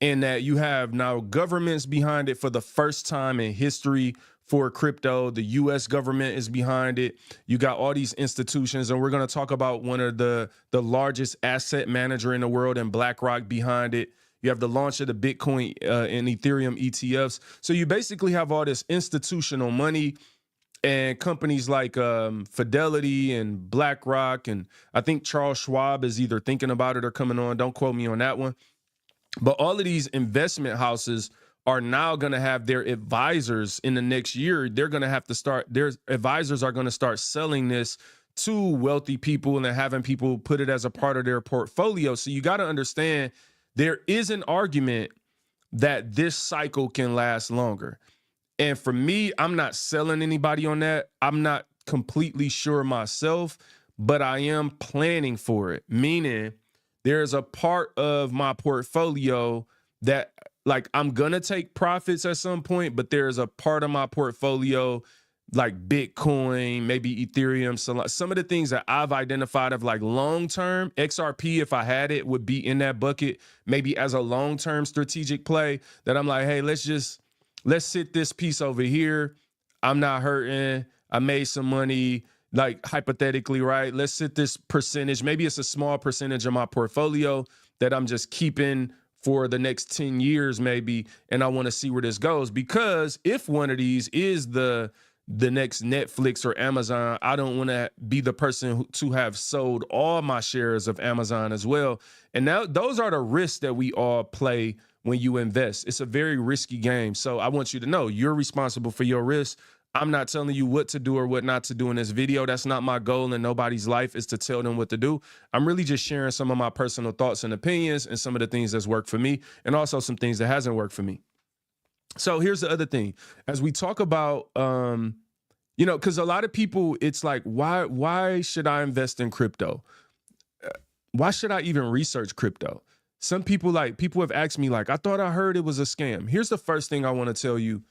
and that you have now governments behind it for the first time in history for crypto. The US government is behind it. You got all these institutions, and we're going to talk about one of the largest asset manager in the world and BlackRock behind it. You have the launch of the Bitcoin and Ethereum ETFs. So you basically have all this institutional money and companies like Fidelity and BlackRock, and I think Charles Schwab is either thinking about it or coming on. Don't quote me on that one. But all of these investment houses are now going to have their advisors in the next year. They're going to have to start, their advisors are going to start selling this to wealthy people and then having people put it as a part of their portfolio. So you got to understand there is an argument that this cycle can last longer. And for me, I'm not selling anybody on that. I'm not completely sure myself, but I am planning for it. Meaning there's a part of my portfolio that I'm going to take profits at some point, but there's a part of my portfolio like Bitcoin, maybe Ethereum, some of the things that I've identified of long-term. XRP, if I had it, would be in that bucket, maybe as a long-term strategic play that I'm like, hey, let's sit this piece over here. I'm not hurting. I made some money, hypothetically, right? Let's sit this percentage. Maybe it's a small percentage of my portfolio that I'm just keeping for the next 10 years, maybe. And I want to see where this goes, because if one of these is the next Netflix or Amazon, I don't want to be the person to have sold all my shares of Amazon as well. And now those are the risks that we all play when you invest. It's a very risky game. So I want you to know you're responsible for your risk. I'm not telling you what to do or what not to do in this video. That's not my goal in nobody's life, is to tell them what to do. I'm really just sharing some of my personal thoughts and opinions and some of the things that's worked for me, and also some things that hasn't worked for me. So here's the other thing. As we talk about, because a lot of people, it's like, why should I invest in crypto? Why should I even research crypto? Some people have asked me, I thought I heard it was a scam. Here's the first thing I want to tell you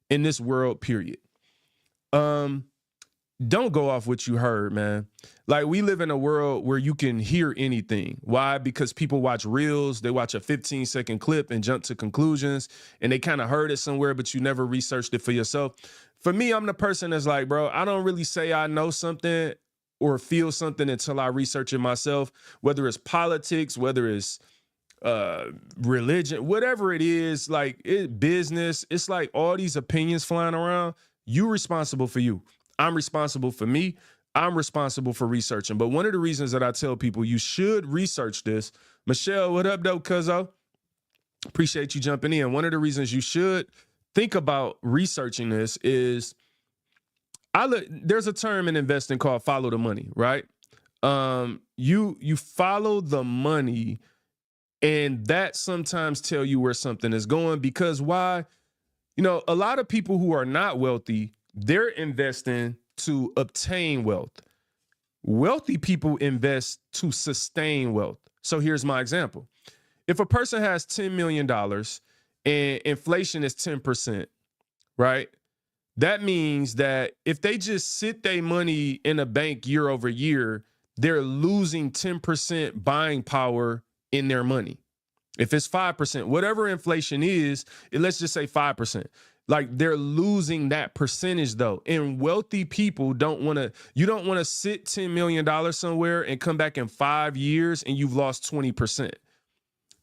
in this world, period. Don't go off what you heard, man. We live in a world where you can hear anything. Why? Because people watch reels, they watch a 15-second clip and jump to conclusions, and they kind of heard it somewhere, but you never researched it for yourself. For me, I'm the person that's like, bro, I don't really say I know something or feel something until I research it myself, whether it's politics, whether it's religion, whatever it is, business. It's like all these opinions flying around. You're responsible for you. I'm responsible for me. I'm responsible for researching. But one of the reasons that I tell people you should research this, Michelle, what up, though, cuzzo? Appreciate you jumping in. One of the reasons you should think about researching this is There's a term in investing called follow the money, right? You follow the money, and that sometimes tell you where something is going, because why? A lot of people who are not wealthy, they're investing to obtain wealth. Wealthy people invest to sustain wealth. So here's my example. If a person has $10 million and inflation is 10%, right? That means that if they just sit their money in a bank year over year, they're losing 10% buying power in their money. If it's 5%, whatever inflation is, let's just say 5%. Like, they're losing that percentage though. And wealthy people you don't want to sit $10 million somewhere and come back in 5 years and you've lost 20%.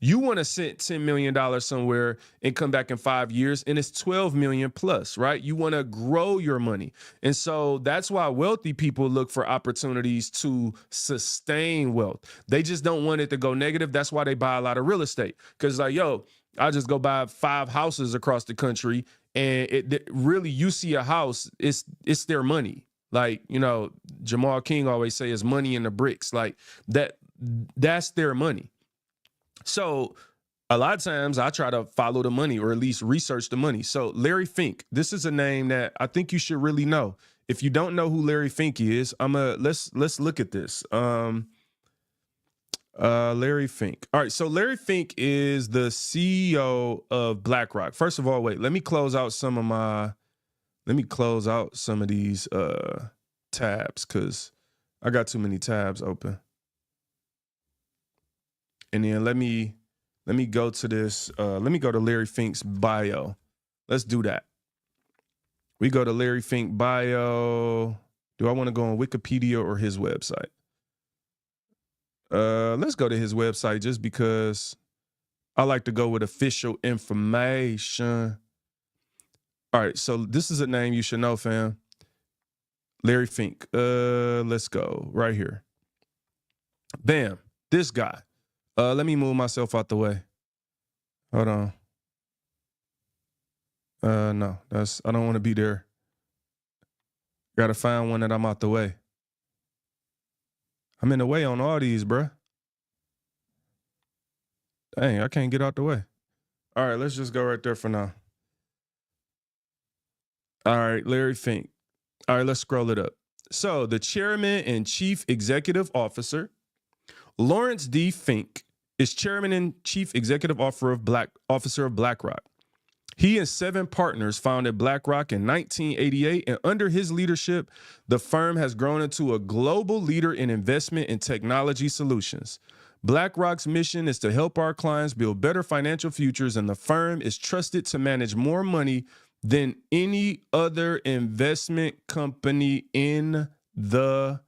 You want to sit $10 million somewhere and come back in 5 years and it's 12 million plus, right? You want to grow your money. And so that's why wealthy people look for opportunities to sustain wealth. They just don't want it to go negative. That's why they buy a lot of real estate. Because like, I'll just go buy 5 houses across the country, and it really, you see a house, it's their money. Like, Jamal King always say, it's money in the bricks. Like that's their money. So a lot of times I try to follow the money, or at least research the money. So Larry Fink, this is a name that I think you should really know. If you don't know who Larry Fink is, let's look at this. Larry Fink. All right, so Larry Fink is the CEO of BlackRock. First of all, wait, let me close out some of these tabs, because I got too many tabs open. And then let me go to this. Let me go to Larry Fink's bio. Let's do that. We go to Larry Fink bio. Do I want to go on Wikipedia or his website? Let's go to his website, just because I like to go with official information. All right, so this is a name you should know, fam. Larry Fink. Let's go right here. Bam, this guy. Let me move myself out the way. Hold on. No, I don't want to be there. Got to find one that I'm out the way. I'm in the way on all these, bruh. Dang, I can't get out the way. All right, let's just go right there for now. All right, Larry Fink. All right, let's scroll it up. So the chairman and chief executive officer, Lawrence D. Fink, is chairman and chief executive officer of BlackRock. He and 7 partners founded BlackRock in 1988, and under his leadership, the firm has grown into a global leader in investment and technology solutions. BlackRock's mission is to help our clients build better financial futures, and the firm is trusted to manage more money than any other investment company in the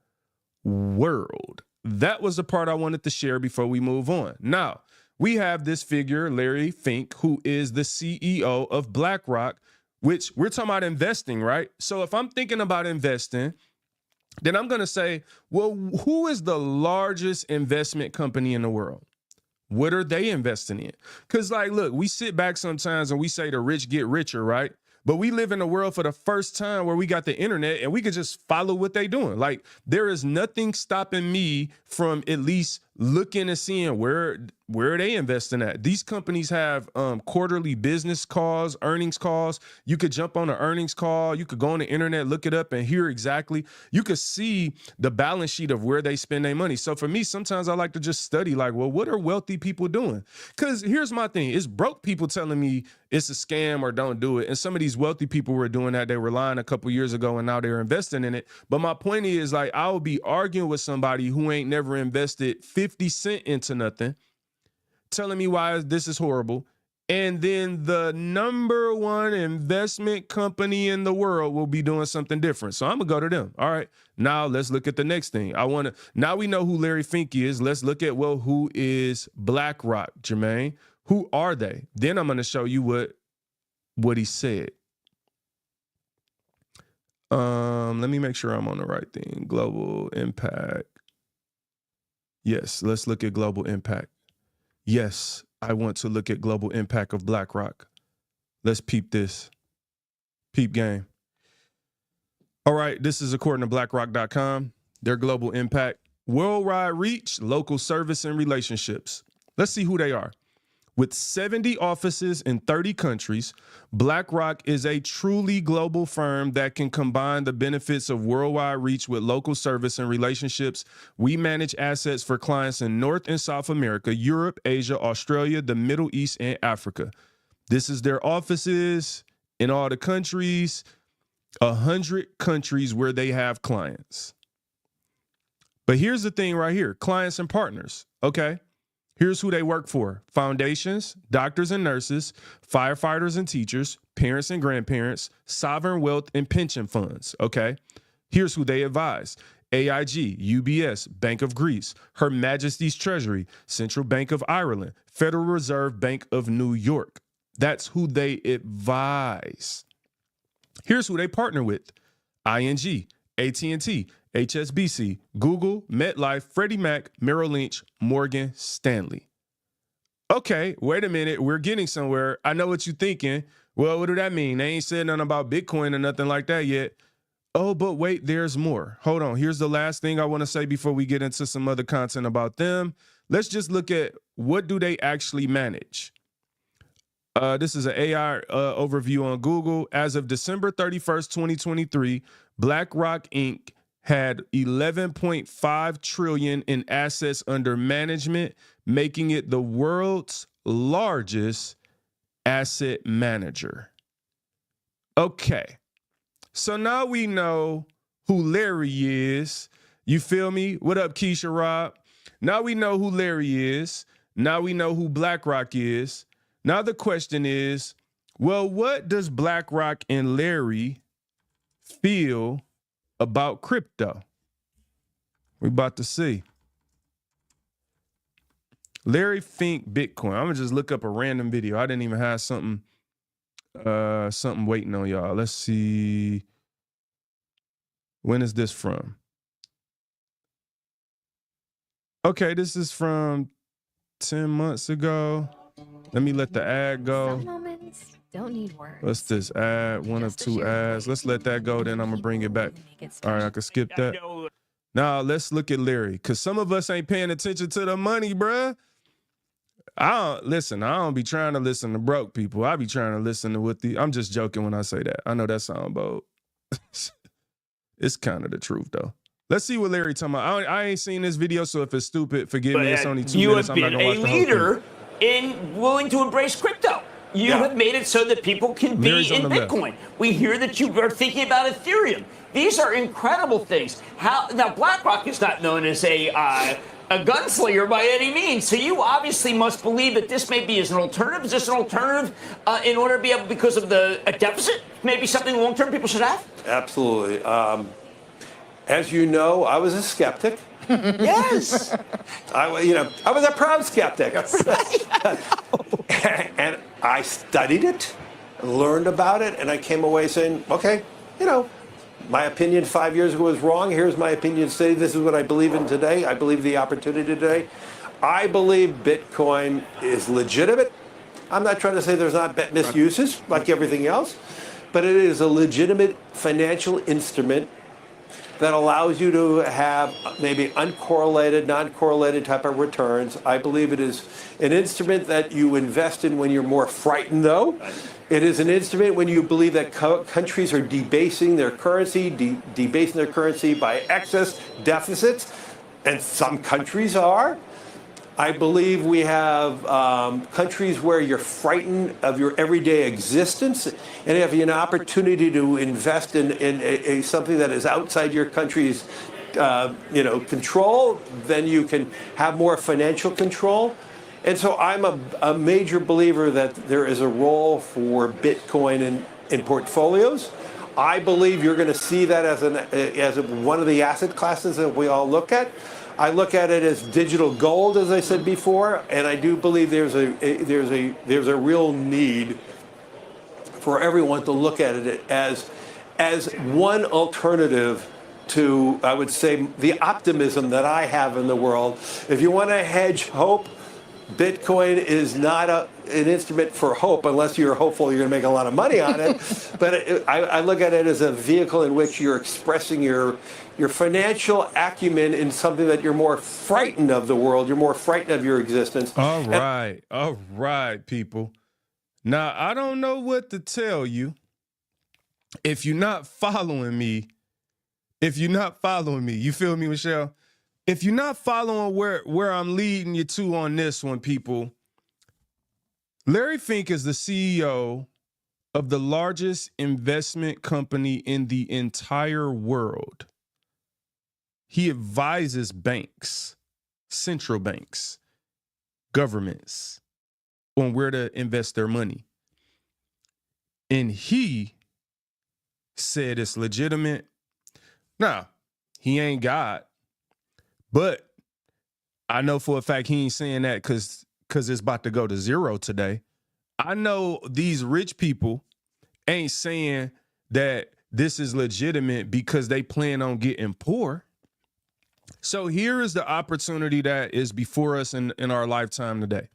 world. That was the part I wanted to share before we move on. Now, we have this figure, Larry Fink, who is the CEO of BlackRock, which we're talking about investing, right? So if I'm thinking about investing, then I'm going to say, well, who is the largest investment company in the world? What are they investing in? Because, like, look, we sit back sometimes and we say the rich get richer, right? But we live in a world for the first time where we got the internet and we could just follow what they're doing. Like, there is nothing stopping me from at least looking and seeing where are they investing at. These companies have quarterly business calls, earnings calls. You could jump on an earnings call. You could go on the internet, look it up, and hear exactly. You could see the balance sheet of where they spend their money. So for me, sometimes I like to just study, like, well, what are wealthy people doing? Because here's my thing. It's broke people telling me it's a scam or don't do it. And some of these wealthy people were doing that. They were lying a couple years ago and now they're investing in it. But my point is, like, I will be arguing with somebody who ain't never invested 50 cents into nothing, telling me why this is horrible. And then the number one investment company in the world will be doing something different. So I'm gonna go to them. All right, now let's look at the next thing. Now we know who Larry Fink is. Let's look at, well, who is BlackRock, Jermaine? Who are they? Then I'm gonna show you what he said. Let me make sure I'm on the right thing. Global impact. Yes, let's look at global impact. Yes, I want to look at global impact of BlackRock. Let's peep this. Peep game. All right, this is according to BlackRock.com, their global impact, worldwide reach, local service, and relationships. Let's see who they are. With 70 offices in 30 countries, BlackRock is a truly global firm that can combine the benefits of worldwide reach with local service and relationships. We manage assets for clients in North and South America, Europe, Asia, Australia, the Middle East, and Africa. This is their offices in all the countries, 100 countries where they have clients. But here's the thing right here, clients and partners, okay? Here's who they work for: foundations, doctors and nurses, firefighters and teachers, parents and grandparents, sovereign wealth and pension funds, okay? Here's who they advise: AIG, UBS, Bank of Greece, Her Majesty's Treasury, Central Bank of Ireland, Federal Reserve Bank of New York. That's who they advise. Here's who they partner with: ING, AT&T, HSBC, Google, MetLife, Freddie Mac, Merrill Lynch, Morgan Stanley. Okay, wait a minute. We're getting somewhere. I know what you're thinking. Well, what do that mean? They ain't said nothing about Bitcoin or nothing like that yet. Oh, but wait, there's more. Hold on. Here's the last thing I want to say before we get into some other content about them. Let's just look at what do they actually manage. This is an AI overview on Google. As of December 31st, 2023, BlackRock Inc. had 11.5 trillion in assets under management, making it the world's largest asset manager. Okay, so now we know who Larry is. You feel me? What up, Keisha Rob? Now we know who Larry is. Now we know who BlackRock is. Now the question is, well, what does BlackRock and Larry feel about crypto? We're about to see. Larry Fink Bitcoin. I'm gonna just look up a random video. I didn't even have something waiting on y'all. Let's see. When is this from? Okay, this is from 10 months ago. Let me let the ad go. Some moments don't need words. What's this ad? One of two ads. Let's let that go, then I'm gonna bring it back. All right, I can skip that. Now let's look at Larry, because some of us ain't paying attention to the money, bruh. I don't be trying to listen to broke people. I be trying to listen to what I'm just joking when I say that. I know that sound bold. It's kind of the truth, though. Let's see what Larry talking about. I ain't seen this video, so if it's stupid, forgive me. It's only 2 minutes. I'm not gonna watch the whole thing. You have been a leader in willing to embrace crypto. You have made it so that people can be in Bitcoin. We hear that you are thinking about Ethereum. These are incredible things. Now, BlackRock is not known as a gunslinger by any means. So you obviously must believe that this may be as an alternative. Is this an alternative in order to be able, because of a deficit, maybe something long-term people should have? Absolutely. As you know, I was a skeptic. Yes. I was a proud skeptic. And I studied it, learned about it, and I came away saying, okay, my opinion 5 years ago was wrong. Here's my opinion today. This is what I believe in today. I believe the opportunity today. I believe Bitcoin is legitimate. I'm not trying to say there's not misuses like everything else, but it is a legitimate financial instrument that allows you to have maybe uncorrelated, non-correlated type of returns. I believe it is an instrument that you invest in when you're more frightened, though. It is an instrument when you believe that countries are debasing their currency, debasing their currency by excess deficits, and some countries are. I believe we have countries where you're frightened of your everyday existence, and if you have an opportunity to invest in something that is outside your country's control, then you can have more financial control. And so I'm a major believer that there is a role for Bitcoin in portfolios. I believe you're going to see that as one of the asset classes that we all look at. I look at it as digital gold, as I said before, and I do believe there's a real need for everyone to look at it as one alternative to, I would say, the optimism that I have in the world. If you want to hedge hope, Bitcoin is not an instrument for hope unless you're hopeful you're going to make a lot of money on it. But I look at it as a vehicle in which you're expressing your financial acumen in something that you're more frightened of the world. You're more frightened of your existence. All right, people. Now, I don't know what to tell you. If you're not following me, you feel me, Michelle? If you're not following where I'm leading you to on this one, people, Larry Fink is the CEO of the largest investment company in the entire world. He advises banks, central banks, governments on where to invest their money. And he said it's legitimate. Now, he ain't God. But I know for a fact he ain't saying that because it's about to go to zero today. I know these rich people ain't saying that this is legitimate because they plan on getting poor. So here is the opportunity that is before us in our lifetime today.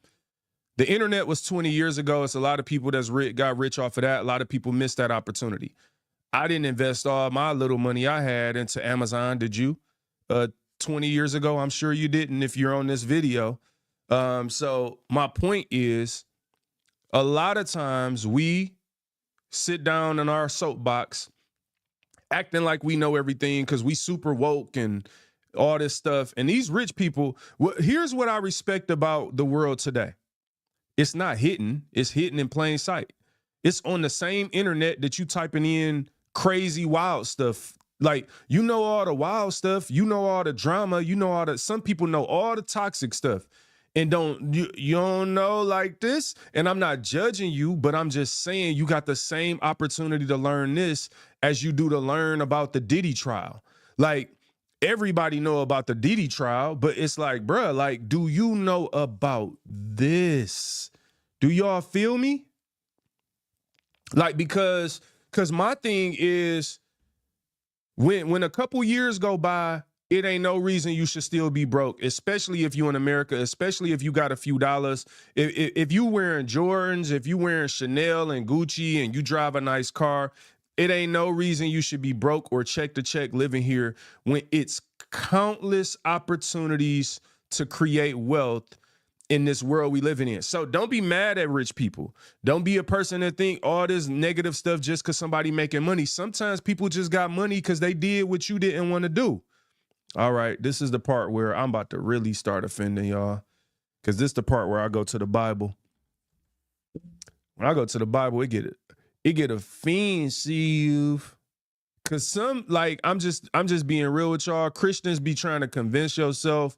The internet was 20 years ago. It's a lot of people that's got rich off of that. A lot of people missed that opportunity. I didn't invest all my little money I had into Amazon. Did you? 20 years ago, I'm sure you didn't if you're on this video. So my point is, a lot of times we sit down in our soapbox acting like we know everything because we super woke and all this stuff. And these rich people, here's what I respect about the world today. It's not hidden. It's hidden in plain sight. It's on the same internet that you typing in crazy wild stuff. Like, you know all the wild stuff, you know all the drama, you know all the, some people know all the toxic stuff and you don't know like this. And I'm not judging you, but I'm just saying you got the same opportunity to learn this as you do to learn about the Diddy trial. Like, everybody know about the Diddy trial, but it's like, bruh, like, do you know about this? Do y'all feel me? Like, because my thing is, when a couple years go by, it ain't no reason you should still be broke, especially if you in America, especially if you got a few dollars. If you wearing Jordans, if you wearing Chanel and Gucci and you drive a nice car, it ain't no reason you should be broke or check to check living here when it's countless opportunities to create wealth in this world we living in. So don't be mad at rich people. Don't be a person that think all this negative stuff just because somebody making money. Sometimes people just got money because they did what you didn't want to do. All right, this is the part where I'm about to really start offending y'all, because this is the part where I go to the Bible. When I go to the Bible, it get offensive. Cause some, like, I'm just being real with y'all. Christians be trying to convince yourself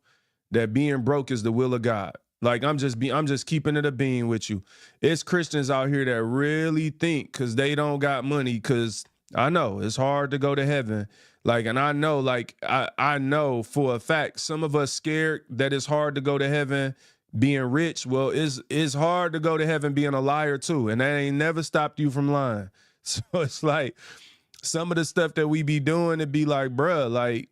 that being broke is the will of God. Like, I'm just keeping it a bean with you. It's Christians out here that really think because they don't got money, because I know it's hard to go to heaven. Like, and I know, like, I know for a fact, some of us scared that it's hard to go to heaven being rich. Well, it's hard to go to heaven being a liar too. And that ain't never stopped you from lying. So it's like some of the stuff that we be doing, it be like, bruh, like,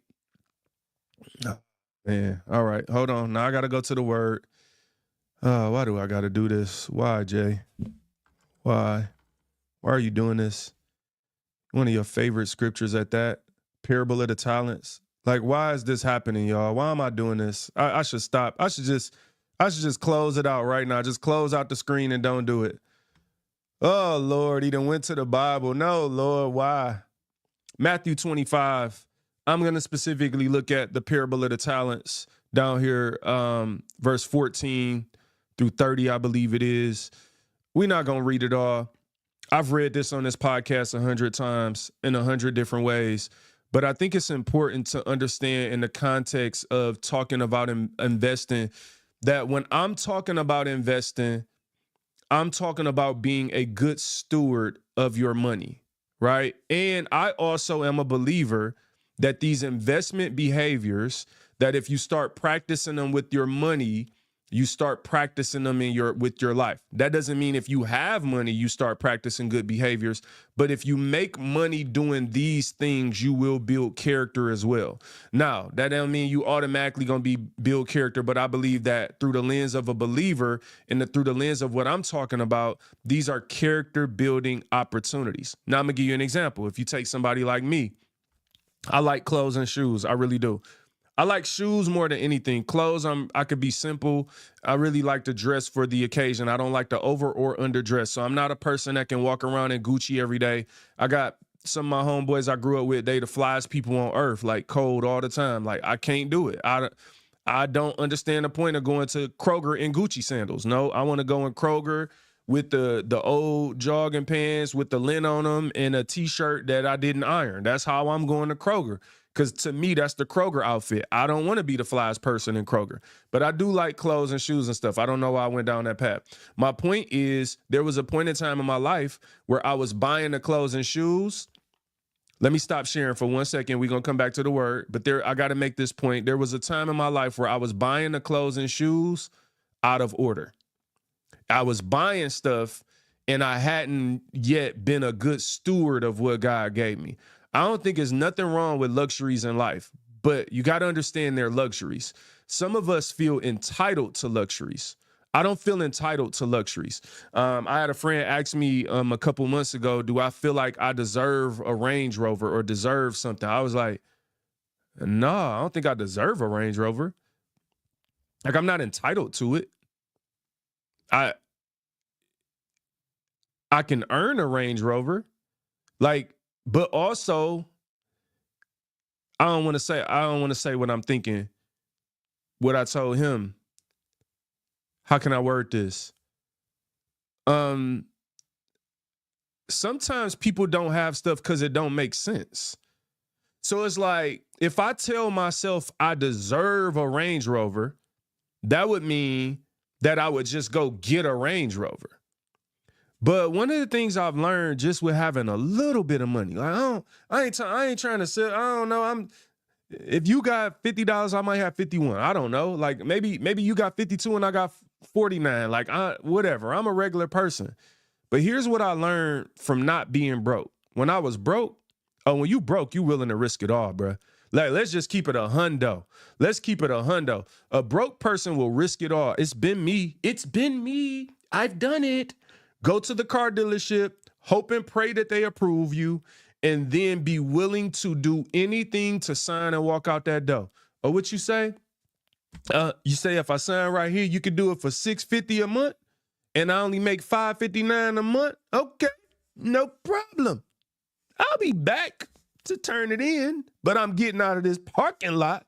man, all right, hold on. Now I got to go to the word. Why do I got to do this? Why, Jay? Why are you doing this? One of your favorite scriptures at that, parable of the talents. Like, why is this happening, y'all? Why am I doing this? I should stop. I should just close it out right now. Just close out the screen and don't do it. Oh, Lord, he done went to the Bible. No, Lord, why? Matthew 25. I'm going to specifically look at the parable of the talents down here, verse 14 through 30, I believe it is. We're not going to read it all. I've read this on this podcast 100 times in 100 different ways, but I think it's important to understand in the context of talking about investing that when I'm talking about investing, I'm talking about being a good steward of your money, right? And I also am a believer that these investment behaviors, that if you start practicing them with your money, You start practicing them with your life. That doesn't mean if you have money, you start practicing good behaviors. But if you make money doing these things, you will build character as well. Now, that don't mean you automatically gonna build character, but I believe that through the lens of a believer and through the lens of what I'm talking about, these are character building opportunities. Now, I'm gonna give you an example. If you take somebody like me, I like clothes and shoes. I really do. I like shoes more than anything. Clothes, I could be simple. I really like to dress for the occasion. I don't like to over or underdress. So I'm not a person that can walk around in Gucci every day. I got some of my homeboys I grew up with, they the flyest people on earth, like cold all the time. Like I can't do it. I don't understand the point of going to Kroger in Gucci sandals. No, I want to go in Kroger with the old jogging pants with the lint on them and a t-shirt that I didn't iron. That's how I'm going to Kroger. Because to me, that's the Kroger outfit. I don't want to be the flyest person in Kroger. But I do like clothes and shoes and stuff. I don't know why I went down that path. My point is, there was a point in time in my life where I was buying the clothes and shoes. Let me stop sharing for 1 second. We're going to come back to the word. But I got to make this point. There was a time in my life where I was buying the clothes and shoes out of order. I was buying stuff and I hadn't yet been a good steward of what God gave me. I don't think there's nothing wrong with luxuries in life, but you got to understand they're luxuries. Some of us feel entitled to luxuries. I don't feel entitled to luxuries. I had a friend ask me a couple months ago, do I feel like I deserve a Range Rover or deserve something? I was like, no, I don't think I deserve a Range Rover. Like, I'm not entitled to it. I can earn a Range Rover. Like, but also, I don't want to say what I'm thinking, what I told him. How can I word this? Sometimes people don't have stuff because it don't make sense. So it's like, if I tell myself I deserve a Range Rover, that would mean that I would just go get a Range Rover. But one of the things I've learned just with having a little bit of money, like I ain't trying to sell. I don't know. If you got $50, I might have 51. I don't know. Like maybe you got 52 and I got 49. Like whatever. I'm a regular person. But here's what I learned from not being broke. When I was broke, when you broke, you willing to risk it all, bro. Like, let's just keep it a hundo. Let's keep it a hundo. A broke person will risk it all. It's been me. I've done it. Go to the car dealership, hope and pray that they approve you, and then be willing to do anything to sign and walk out that door. Or what you say? You say if I sign right here, you could do it for $650 a month, and I only make $559 a month. Okay, no problem. I'll be back to turn it in, but I'm getting out of this parking lot.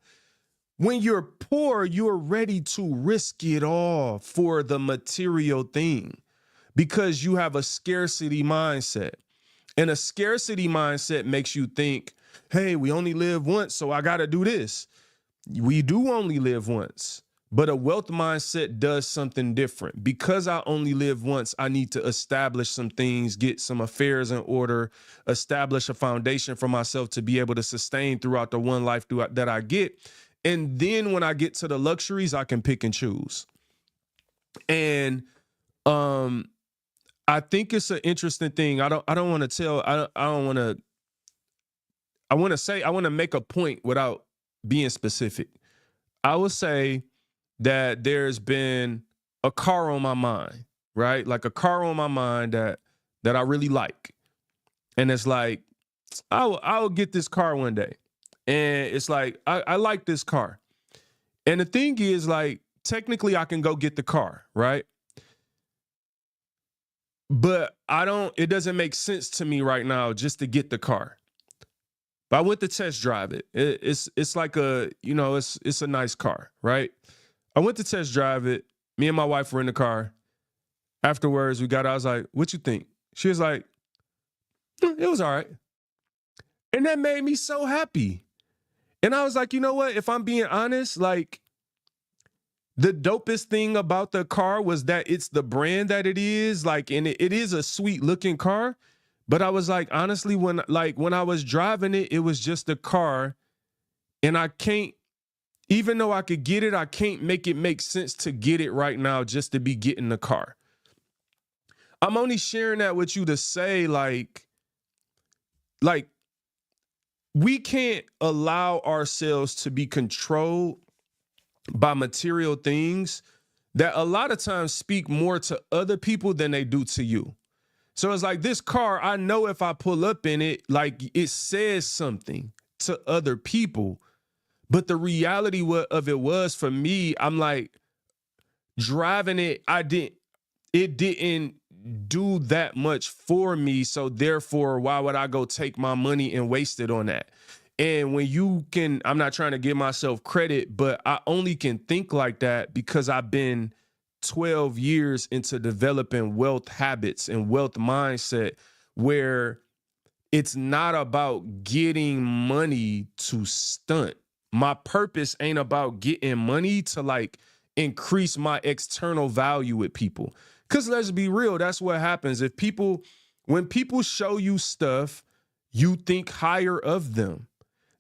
When you're poor, you're ready to risk it all for the material thing, because you have a scarcity mindset. And a scarcity mindset makes you think, hey, we only live once, so I got to do this. We do only live once, but a wealth mindset does something different. Because I only live once, I need to establish some things, get some affairs in order, establish a foundation for myself to be able to sustain throughout the one life that I get. And then when I get to the luxuries, I can pick and choose. And I think it's an interesting thing. I want to make a point without being specific. I would say that there's been a car on my mind, right? Like a car on my mind that I really like. And it's like, I'll get this car one day. And it's like, I like this car. And the thing is, like, technically I can go get the car, right? But it doesn't make sense to me right now just to get the car. But I went to test drive it. It's like it's a nice car, right? I went to test drive it. Me and my wife were in the car. Afterwards, we got out. I was like, what you think? She was like, it was all right. And that made me so happy. And I was like, you know what? If I'm being honest, like, the dopest thing about the car was that it's the brand that it is, like, and it is a sweet looking car. But I was like, honestly, when I was driving it, it was just a car, and I can't Even though I could get it, I can't make it make sense to get it right now just to be getting the car. I'm only sharing that with you to say, like, we can't allow ourselves to be controlled by material things that a lot of times speak more to other people than they do to you. So it's like this car, I know if I pull up in it, like it says something to other people. But the reality of it was for me, I'm like driving it, it didn't do that much for me. So therefore, why would I go take my money and waste it on that? And when you can, I'm not trying to give myself credit, but I only can think like that because I've been 12 years into developing wealth habits and wealth mindset where it's not about getting money to stunt. My purpose ain't about getting money to like increase my external value with people. Because let's be real, that's what happens. When people show you stuff, you think higher of them.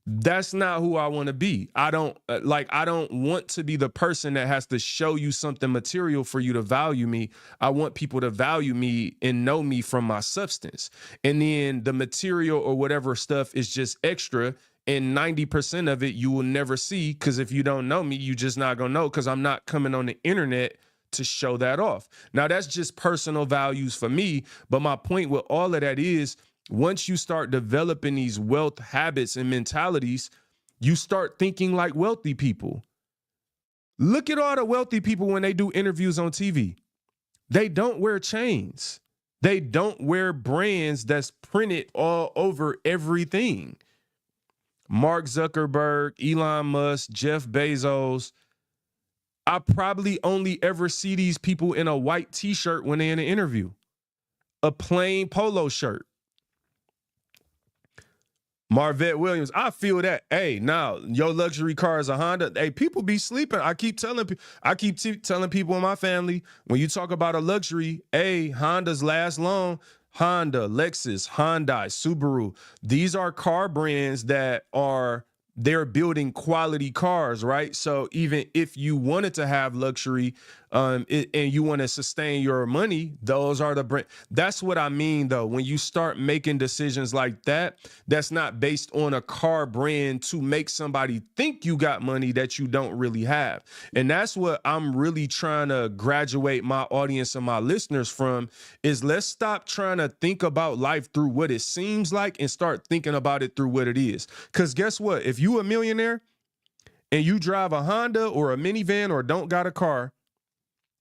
That's not who I want to be. I don't want to be the person that has to show you something material for you to value me. I want people to value me and know me from my substance. And then the material or whatever stuff is just extra. And 90% of it you will never see, because if you don't know me, you just not gonna know, because I'm not coming on the internet to show that off. Now, that's just personal values for me. But my point with all of that is, once you start developing these wealth habits and mentalities, you start thinking like wealthy people. Look at all the wealthy people when they do interviews on TV. They don't wear chains. They don't wear brands that's printed all over everything. Mark Zuckerberg, Elon Musk, Jeff Bezos. I probably only ever see these people in a white t-shirt when they're in an interview. A plain polo shirt. Marvette Williams, I feel that. Hey, now your luxury car is a Honda. Hey, people be sleeping. I keep telling people in my family, when you talk about a luxury, hey, Hondas last long. Honda, Lexus, Hyundai, Subaru. These are car brands that they're building quality cars, right? So even if you wanted to have luxury and you want to sustain your money, those are the brand. That's what I mean, though. When you start making decisions like that, that's not based on a car brand to make somebody think you got money that you don't really have. And that's what I'm really trying to graduate my audience and my listeners from, is let's stop trying to think about life through what it seems like and start thinking about it through what it is. Because guess what? If you a millionaire and you drive a Honda or a minivan or don't got a car,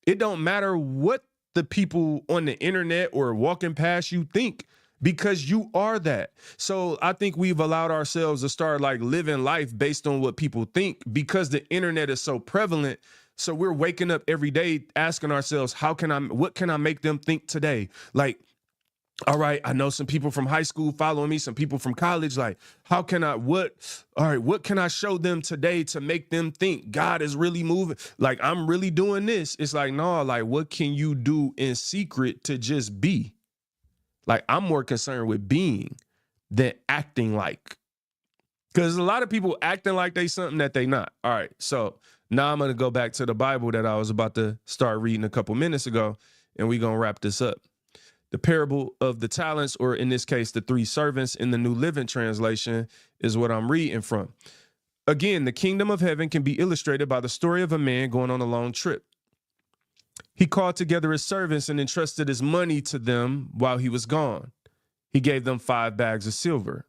it don't matter what the people on the internet or walking past you think, because you are that. So I think we've allowed ourselves to start like living life based on what people think, because the internet is so prevalent. So we're waking up every day asking ourselves, what can I make them think today? Like, all right, I know some people from high school following me, some people from college. Like, what can I show them today to make them think God is really moving? Like, I'm really doing this. It's like, no, like, what can you do in secret to just be? Like, I'm more concerned with being than acting like. Because a lot of people acting like they something that they not. All right, so now I'm going to go back to the Bible that I was about to start reading a couple minutes ago, and we're going to wrap this up. The parable of the talents, or in this case, the 3 servants in the New Living Translation, is what I'm reading from. Again, the kingdom of heaven can be illustrated by the story of a man going on a long trip. He called together his servants and entrusted his money to them while he was gone. He gave them 5 bags of silver.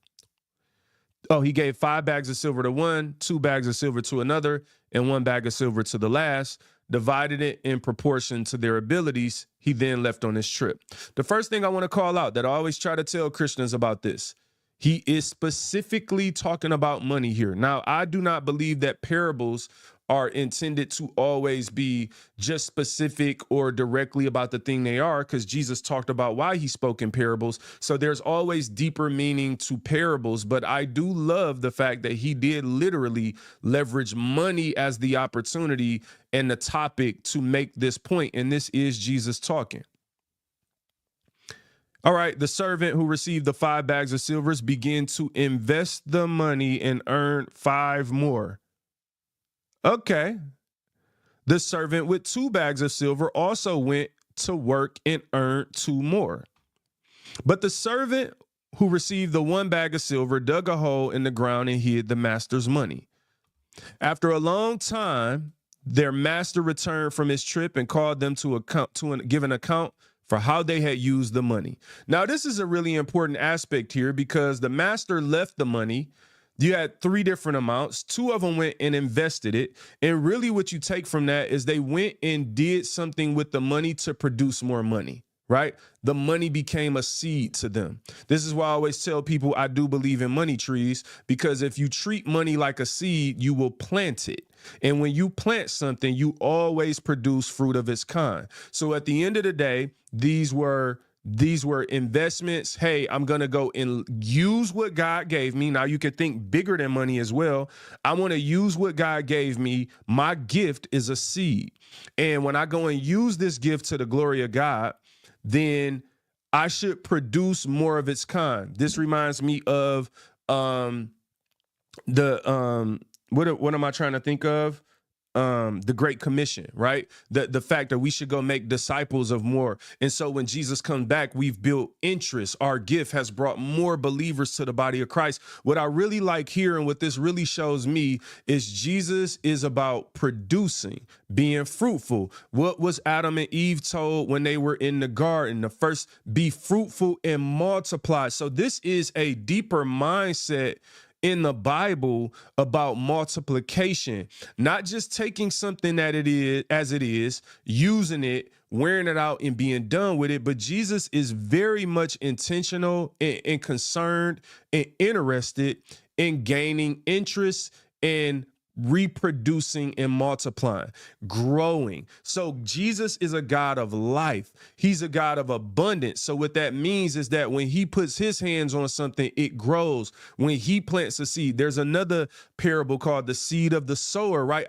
He gave 5 bags of silver to one, 2 bags of silver to another, and 1 bag of silver to the last, divided it in proportion to their abilities. He then left on his trip. The first thing I want to call out that I always try to tell Christians about this, he is specifically talking about money here. Now, I do not believe that parables are intended to always be just specific or directly about the thing they are, because Jesus talked about why he spoke in parables. So there's always deeper meaning to parables. But I do love the fact that he did literally leverage money as the opportunity and the topic to make this point. And this is Jesus talking. All right, the servant who received the 5 bags of silvers began to invest the money and earn 5 more. Okay. The servant with 2 bags of silver also went to work and earned 2 more. But the servant who received the 1 bag of silver dug a hole in the ground and hid the master's money. After a long time, their master returned from his trip and called them to give an account for how they had used the money. Now, this is a really important aspect here because the master left the money. You had 3 different amounts. 2 of them went and invested it. And really what you take from that is they went and did something with the money to produce more money, right? The money became a seed to them. This is why I always tell people I do believe in money trees, because if you treat money like a seed, you will plant it. And when you plant something, you always produce fruit of its kind. So at the end of the day, these were investments. Hey, I'm going to go and use what God gave me. Now you can think bigger than money as well. I want to use what God gave me. My gift is a seed. And when I go and use this gift to the glory of God, then I should produce more of its kind. This reminds me of what am I trying to think of? The Great Commission, right? The fact that we should go make disciples of more. And so when Jesus comes back, we've built interest. Our gift has brought more believers to the body of Christ. What I really like here and what this really shows me is Jesus is about producing, being fruitful. What was Adam and Eve told when they were in the garden? The first, be fruitful and multiply. So this is a deeper mindset in the Bible about multiplication, not just taking something that it is as it is, using it, wearing it out and being done with it. But Jesus is very much intentional and concerned and interested in gaining interest and reproducing and multiplying, growing. So Jesus is a God of life. He's a God of abundance. So what that means is that when he puts his hands on something, it grows. When he plants a seed, there's another parable called the seed of the sower, right?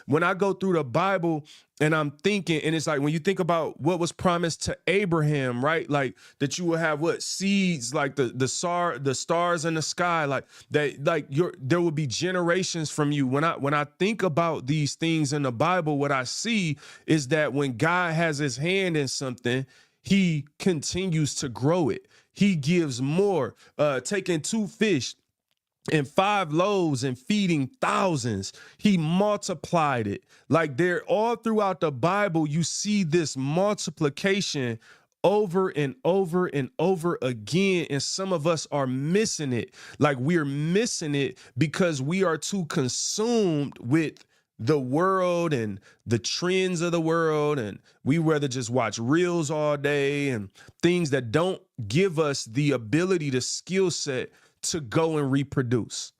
When I go through the Bible and I'm thinking, and it's like when you think about what was promised to Abraham, right? Like that you will have what seeds, like the stars in the sky, like that, like there will be generations from you. When I think about these things in the Bible, what I see is that when God has his hand in something, he continues to grow it. He gives more. Taking 2 fish and 5 loaves and feeding thousands, he multiplied it. Like they're all throughout the Bible, you see this multiplication over and over and over again. And some of us are missing it. Like we're missing it because we are too consumed with the world and the trends of the world. And we rather just watch reels all day and things that don't give us the ability, the skill set to go and reproduce.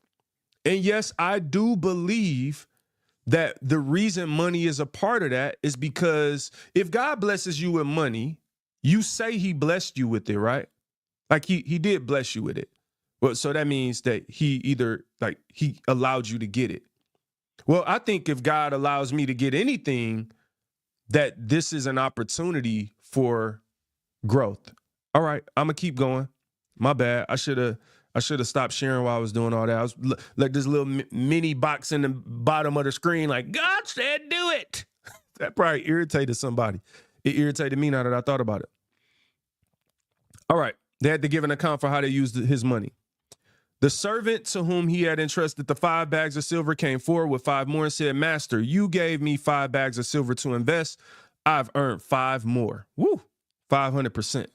And yes, I do believe that the reason money is a part of that is because if God blesses you with money, you say he blessed you with it, right? Like he did bless you with it. Well, so that means that he allowed you to get it. Well, I think if God allows me to get anything, that this is an opportunity for growth. All right, I'm gonna keep going. My bad. I should have stopped sharing while I was doing all that. I was like this little mini box in the bottom of the screen, like, God said do it. That probably irritated somebody. It irritated me now that I thought about it. All right. They had to give an account for how they used his money. The servant to whom he had entrusted the 5 bags of silver came forward with 5 more and said, Master, you gave me 5 bags of silver to invest. I've earned 5 more. Woo, 500%.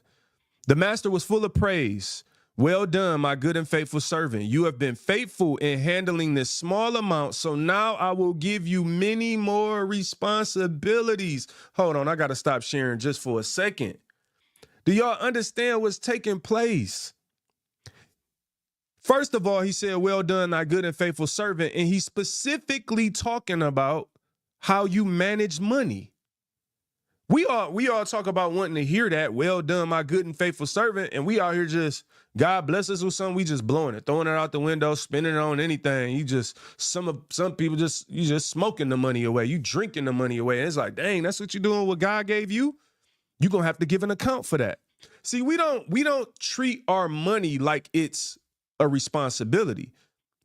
The master was full of praise. Well done, my good and faithful servant. You have been faithful in handling this small amount, so now I will give you many more responsibilities. Hold on, I got to stop sharing just for a second. Do y'all understand what's taking place? First of all, he said, well done, thy good and faithful servant, and he's specifically talking about how you manage money. We all talk about wanting to hear that, well done, my good and faithful servant, and we out here just, God bless us with something, we just blowing it, throwing it out the window, spending it on anything. Some people you just smoking the money away, you drinking the money away. And it's like, dang, that's what you're doing, what God gave you? You're gonna have to give an account for that. See, we don't treat our money like it's a responsibility,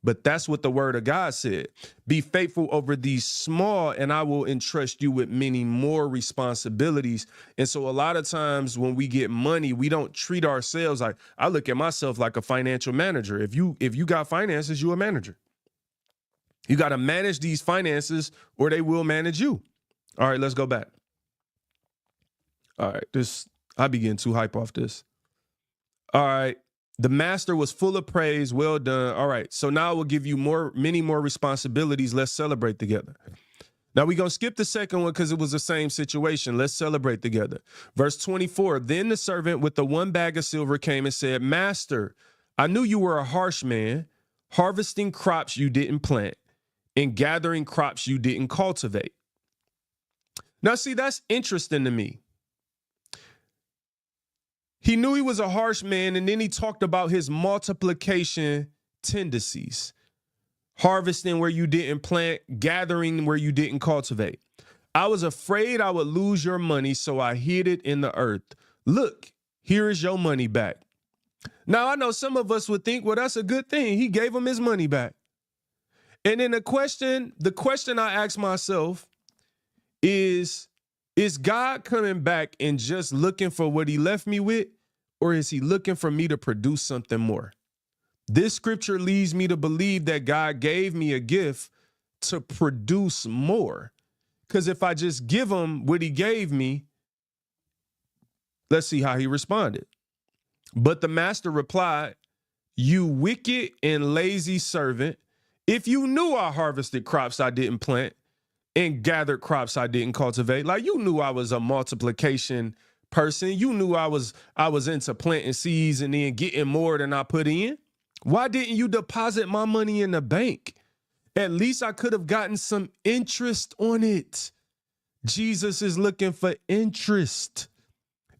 But that's what the word of God said. Be faithful over these small, and I will entrust you with many more responsibilities. And so a lot of times when we get money, we don't treat ourselves like, I look at myself like a financial manager. If you got finances, you're a manager. You got to manage these finances or they will manage you. All right, let's go back. All right, I be getting too hype off this. All right. The master was full of praise. Well done. All right. So now we'll give you many more responsibilities. Let's celebrate together. Now we're going to skip the second one because it was the same situation. Let's celebrate together. Verse 24. Then the servant with the one bag of silver came and said, Master, I knew you were a harsh man, harvesting crops you didn't plant and gathering crops you didn't cultivate. Now, see, that's interesting to me. He knew he was a harsh man, and then he talked about his multiplication tendencies. Harvesting where you didn't plant, gathering where you didn't cultivate. I was afraid I would lose your money, so I hid it in the earth. Look, here is your money back. Now, I know some of us would think, well, that's a good thing. He gave him his money back. And then the question I ask myself is God coming back and just looking for what he left me with, or is he looking for me to produce something more? This scripture leads me to believe that God gave me a gift to produce more. Because if I just give him what he gave me, let's see how he responded. But the master replied, you wicked and lazy servant, if you knew I harvested crops I didn't plant and gathered crops I didn't cultivate, like you knew I was a multiplication person, you knew I was into planting seeds and then getting more than I put in, why didn't you deposit my money in the bank? At least I could have gotten some interest on it. Jesus is looking for interest.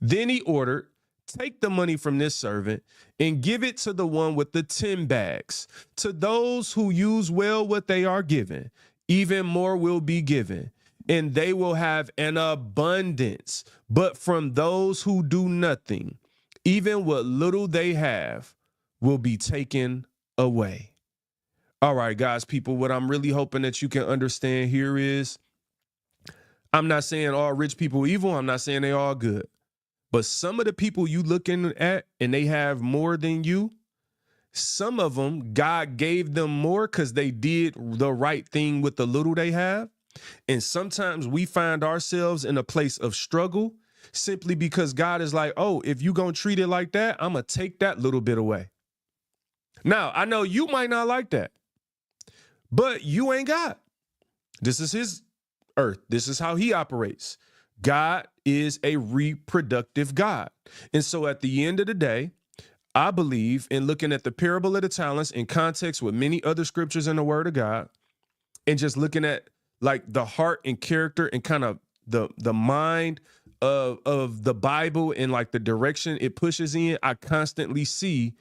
Then he ordered, take the money from this servant and give it to the one with the 10 bags. To those who use well what they are given, even more will be given, and they will have an abundance. But from those who do nothing, even what little they have will be taken away. All right, guys, people, what I'm really hoping that you can understand here is, I'm not saying all rich people evil. I'm not saying they all good. But some of the people you looking at and they have more than you, some of them, God gave them more because they did the right thing with the little they have. And sometimes we find ourselves in a place of struggle simply because God is like, oh, if you gonna treat it like that, I'm gonna take that little bit away. Now, I know you might not like that, but you ain't God. This is his earth. This is how he operates. God is a reproductive God. And so at the end of the day, I believe in looking at the parable of the talents in context with many other scriptures in the word of God and just looking at like the heart and character and kind of the mind of the Bible and like the direction it pushes in. I constantly see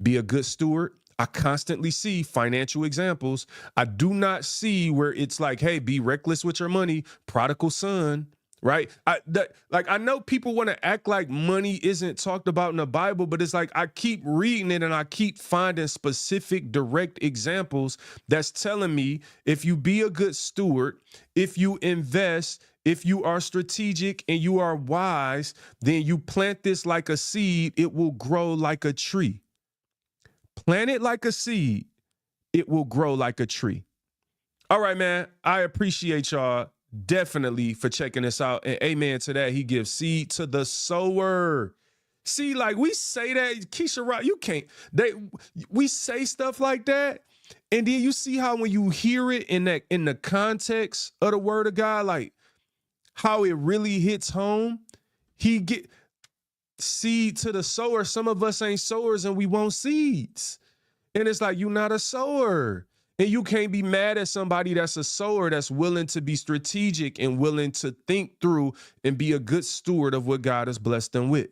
be a good steward. I constantly see financial examples. I do not see where it's like, hey, be reckless with your money, prodigal son. Right. I know people want to act like money isn't talked about in the Bible, but it's like I keep reading it and I keep finding specific direct examples that's telling me if you be a good steward, if you invest, if you are strategic and you are wise, then you plant this like a seed, it will grow like a tree. Plant it like a seed, it will grow like a tree. All right, man. I appreciate y'all. Definitely for checking this out. And amen to that. He gives seed to the sower. See, like we say that, Keisha Rock, you can't. We say stuff like that. And then you see how when you hear it in the context of the word of God, like how it really hits home. He get seed to the sower. Some of us ain't sowers and we want seeds. And it's like, you're not a sower. And you can't be mad at somebody that's a sower that's willing to be strategic and willing to think through and be a good steward of what God has blessed them with.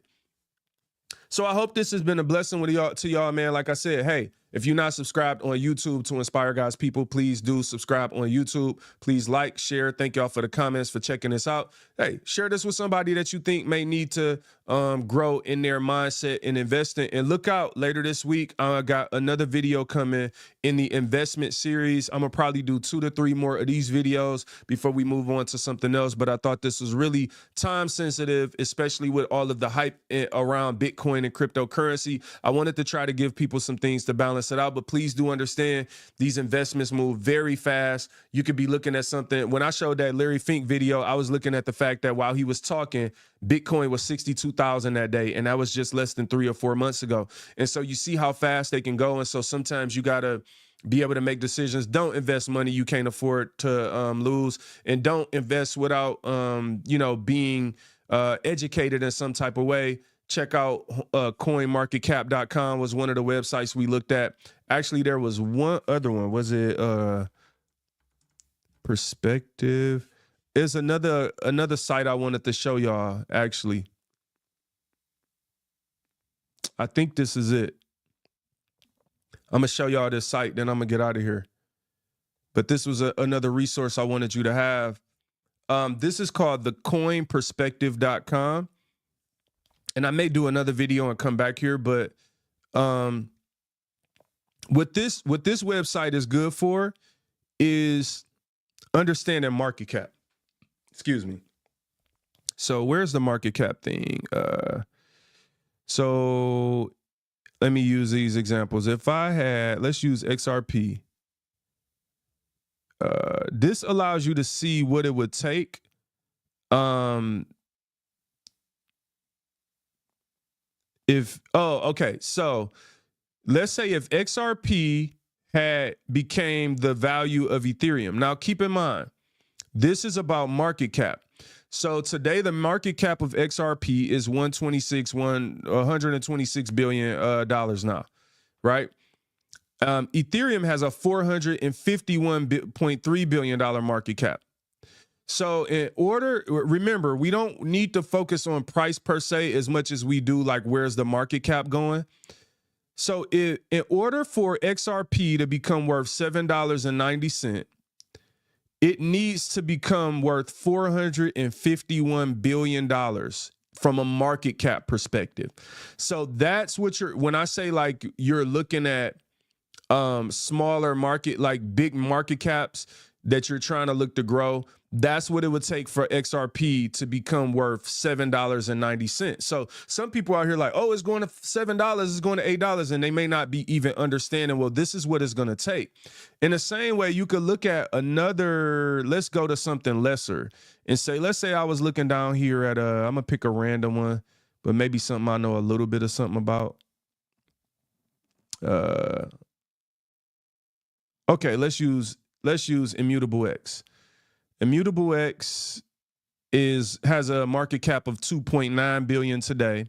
So I hope this has been a blessing to y'all, man. Like I said, hey, if you're not subscribed on YouTube to Inspire God's People, please do subscribe on YouTube. Please like, share. Thank y'all for the comments, for checking this out. Hey, share this with somebody that you think may need to grow in their mindset and investing. And look out later this week. I got another video coming in the investment series. I'm gonna probably do 2 to 3 more of these videos before we move on to something else. But I thought this was really time sensitive, especially with all of the hype around Bitcoin and cryptocurrency. I wanted to try to give people some things to balance it out, but please do understand these investments move very fast. You could be looking at something. When I showed that Larry Fink video, I was looking at the fact that while he was talking, Bitcoin was 62,000 that day, and that was just less than 3 or 4 months ago. And so you see how fast they can go. And so sometimes you got to be able to make decisions. Don't invest money you can't afford to lose, and don't invest without, being educated in some type of way. Check out coinmarketcap.com was one of the websites we looked at. Actually, there was one other one. Was it Perspective? There's another site I wanted to show y'all, actually. I think this is it. I'm going to show y'all this site, then I'm going to get out of here. But this was another resource I wanted you to have. This is called thecoinperspective.com. And I may do another video and come back here, but what this website is good for is understanding market cap. Excuse me. So where's the market cap thing? So let me use these examples. If I had, let's use XRP. This allows you to see what it would take. Okay. So let's say if XRP had became the value of Ethereum. Now keep in mind, this is about market cap. So today the market cap of XRP is $126 billion now, right? Ethereum has a $451.3 billion market cap. So remember, we don't need to focus on price per se as much as we do like where's the market cap going. So in order for XRP to become worth $7.90, it needs to become worth $451 billion from a market cap perspective. So that's what when I say like you're looking at smaller market, like big market caps that you're trying to look to grow, that's what it would take for XRP to become worth $7.90. So some people out here like, oh, it's going to $7, it's going to $8, and they may not be even understanding, well, this is what it's going to take. In the same way, you could look at let's go to something lesser and say, let's say I was looking down here at I'm going to pick a random one, but maybe something I know a little bit of something about. Okay, let's use Immutable X. Immutable X has a market cap of 2.9 billion today.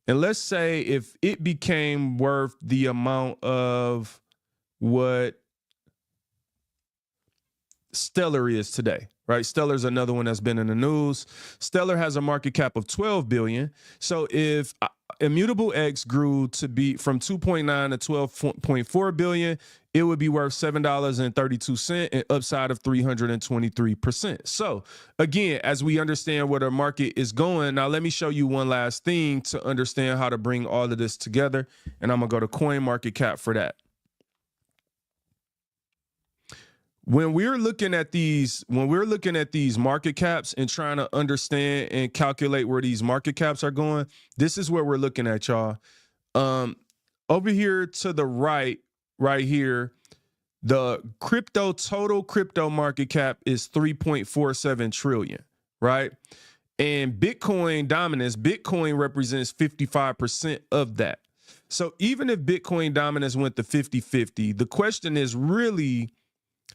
And let's say if it became worth the amount of what Stellar is today, right? Stellar's another one that's been in the news. Stellar has a market cap of 12 billion. So if Immutable X grew to be from 2.9 to 12.4 billion, it would be worth $7.32, an upside of 323%. So again, as we understand where the market is going, now let me show you one last thing to understand how to bring all of this together. And I'm gonna go to CoinMarketCap for that. When we're looking at these market caps and trying to understand and calculate where these market caps are going, this is where we're looking at, y'all. Over here to the right here, the total crypto market cap is 3.47 trillion, right? And Bitcoin dominance, Bitcoin represents 55% of that. So even if Bitcoin dominance went to 50-50, the question is really,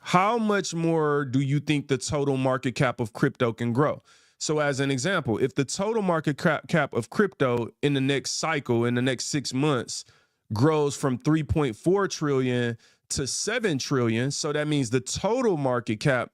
how much more do you think the total market cap of crypto can grow? So as an example, if the total market cap of crypto in the next cycle, in the next 6 months, grows from 3.4 trillion to 7 trillion, so that means the total market cap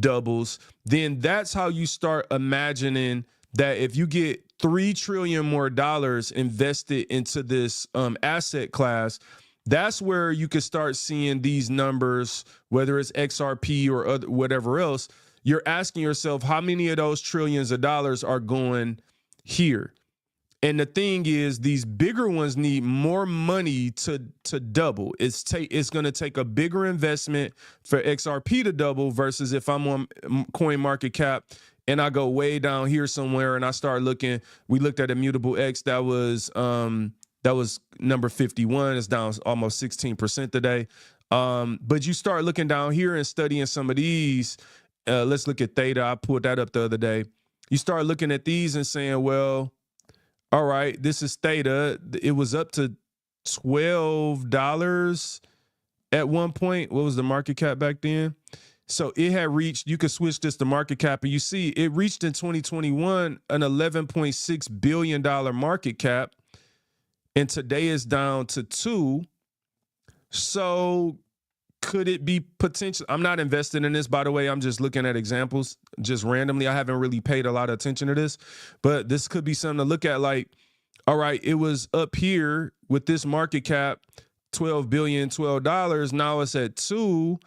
doubles, then that's how you start imagining that if you get $3 trillion more invested into this asset class, that's where you can start seeing these numbers, whether it's XRP or whatever else. You're asking yourself, how many of those trillions of dollars are going here? And the thing is, these bigger ones need more money to double. It's going to take a bigger investment for XRP to double versus if I'm on CoinMarketCap and I go way down here somewhere and I start looking. We looked at Immutable X that was number 51. It's down almost 16% today. But you start looking down here and studying some of these. Let's look at Theta. I pulled that up the other day. You start looking at these and saying, well, all right, this is Theta. It was up to $12 at one point. What was the market cap back then? So it had reached, you could switch this to market cap, and you see it reached in 2021 an $11.6 billion market cap, and today is down to 2. So could it be potential? I'm not invested in this, by the way. I'm just looking at examples just randomly. I haven't really paid a lot of attention to this, but this could be something to look at. Like, all right, it was up here with this market cap, $12 billion, $12. Now it's at 2.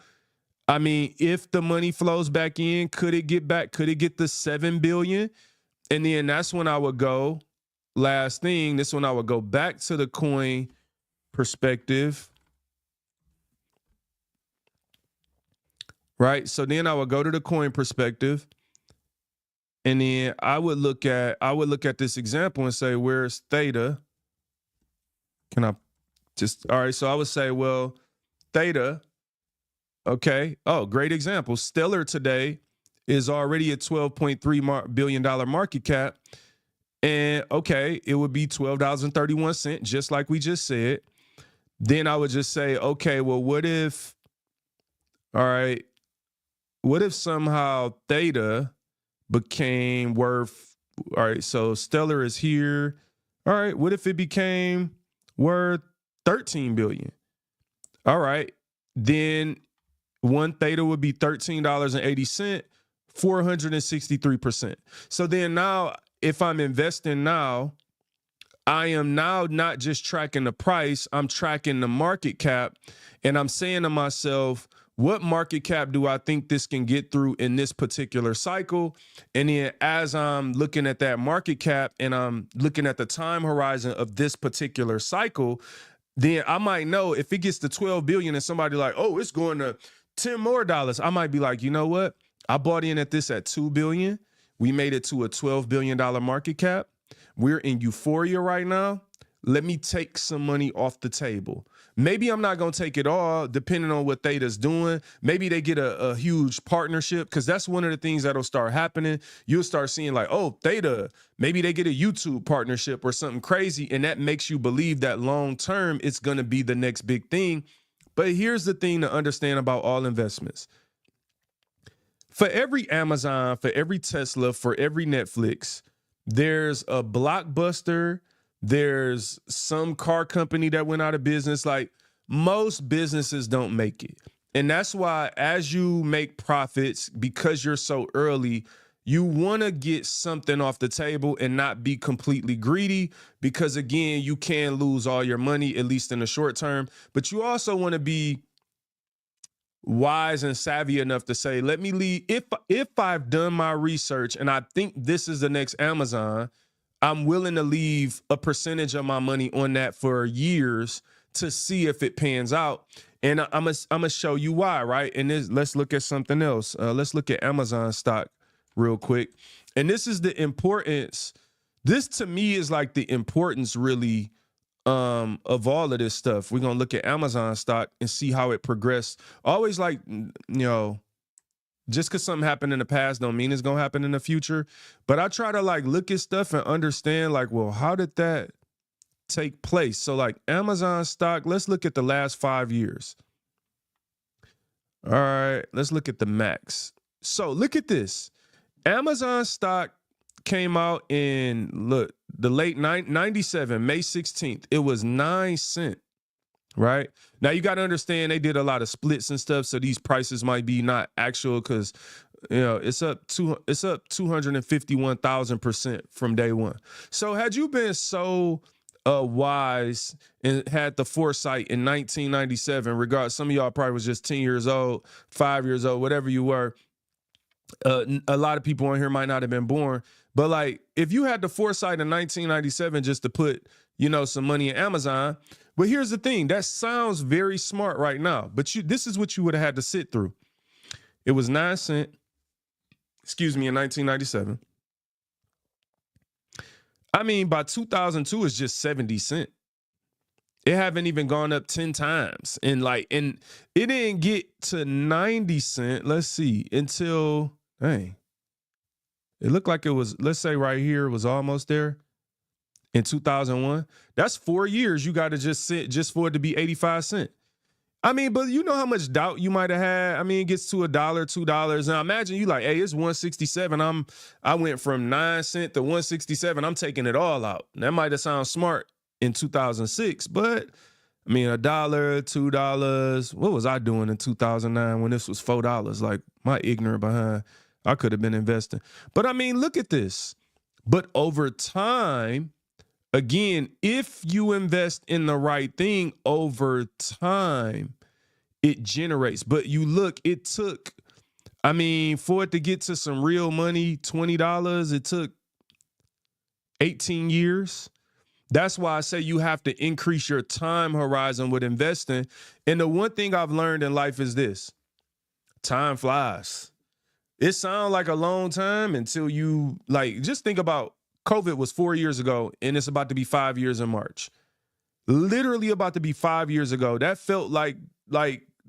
I mean, if the money flows back in, could it get back? Could it get the 7 billion? And then that's when I would go, last thing, this one I would go back to the coin perspective. Right. So then I would go to the coin perspective, and then I would look at this example and say, where's Theta? Can I just, all right. So I would say, well, Theta. Okay. Oh, great example. Stellar today is already at $12.3 billion market cap. And okay, it would be $12.31, just like we just said. Then I would just say, okay, well, what if somehow Theta became worth, all right, so Stellar is here. All right, what if it became worth 13 billion? All right, then one Theta would be $13.80, 463%. So then now, if I'm investing now, I am now not just tracking the price, I'm tracking the market cap, and I'm saying to myself, what market cap do I think this can get through in this particular cycle? And then as I'm looking at that market cap and I'm looking at the time horizon of this particular cycle, then I might know if it gets to 12 billion and somebody like, oh, it's going to $10 more. I might be like, you know what? I bought in at this at 2 billion. We made it to a $12 billion market cap. We're in euphoria right now. Let me take some money off the table. Maybe I'm not going to take it all, depending on what Theta's doing. Maybe they get a huge partnership, because that's one of the things that'll start happening. You'll start seeing like, oh, Theta, maybe they get a YouTube partnership or something crazy, and that makes you believe that long term it's going to be the next big thing. But here's the thing to understand about all investments. For every Amazon, for every Tesla, for every Netflix, there's a Blockbuster, there's some car company that went out of business. Like, most businesses don't make it. And that's why as you make profits, because you're so early, you want to get something off the table and not be completely greedy, because again, you can lose all your money, at least in the short term. But you also want to be wise and savvy enough to say, let me leave. If I've done my research and I think this is the next Amazon, I'm willing to leave a percentage of my money on that for years to see if it pans out. And I'm gonna show you why, right? And let's look at something else. Let's look at Amazon stock real quick. And this is the importance. This to me is like the importance really of all of this stuff. We're gonna look at Amazon stock and see how it progressed. Always like, just because something happened in the past don't mean it's gonna happen in the future. But I try to like look at stuff and understand like, well, how did that take place? So like Amazon stock, let's look at the last 5 years. All right, let's look at the max. So look at this. Amazon stock came out in, look, the late 97, May 16th. It was 9 cents. Right now, you got to understand they did a lot of splits and stuff, so these prices might be not actual, because it's up 251,000% from day one. So had you been so wise and had the foresight in 1997, regardless, some of y'all probably was just 10 years old, 5 years old, whatever you were, A lot of people on here might not have been born, but like if you had the foresight in 1997 just to put, you know, some money in Amazon. But here's the thing, that sounds very smart right now, but this is what you would have had to sit through. It was 9 cents, in 1997. I mean, by 2002, it's just 70 cents. It haven't even gone up 10 times. And it didn't get to 90 cents, let's see, until, dang, it looked like it was, let's say right here, it was almost there in 2001. That's 4 years you got to just sit just for it to be 85 cents. I mean, but you know how much doubt you might have had. I mean, it gets to $1, $2. Now imagine you like, hey, it's 167. I went from 9 cents to 167. I'm taking it all out. That might have sounded smart in 2006, but I mean, $1, $2. What was I doing in 2009 when this was $4? Like my ignorant behind, I could have been investing. But I mean, look at this. But over time, again, if you invest in the right thing over time, it generates. But you look, it took, I mean, for it to get to some real money, $20, it took 18 years. That's why I say you have to increase your time horizon with investing. And the one thing I've learned in life is this: time flies. It sounds like a long time until you, like, just think about COVID was 4 years ago, and it's about to be 5 years in March. Literally about to be 5 years ago. That felt like,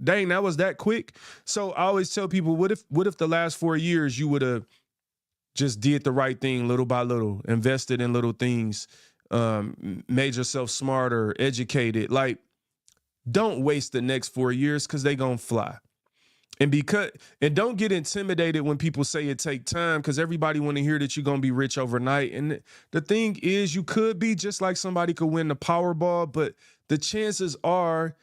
dang, that was that quick. So I always tell people, what if the last 4 years you would have just did the right thing little by little, invested in little things, made yourself smarter, educated. Like, don't waste the next 4 years because they gonna fly. And don't get intimidated when people say it take time, because everybody want to hear that you're gonna be rich overnight. And the thing is, you could be, just like somebody could win the Powerball, but the chances are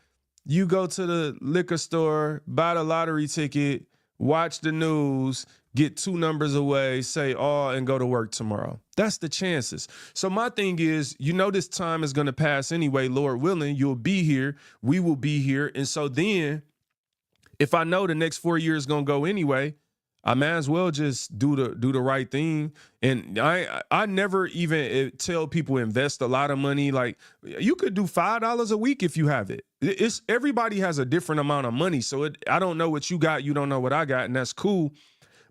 you go to the liquor store, buy the lottery ticket, watch the news, get 2 numbers away, say, oh, and go to work tomorrow. That's the chances. So my thing is, you know, this time is going to pass anyway, Lord willing. You'll be here. We will be here. And so then if I know the next 4 years is going to go anyway, I might as well just do the right thing. And I never even tell people invest a lot of money. Like, you could do $5 a week if you have it. It's everybody has a different amount of money. So I don't know what you got. You don't know what I got. And that's cool.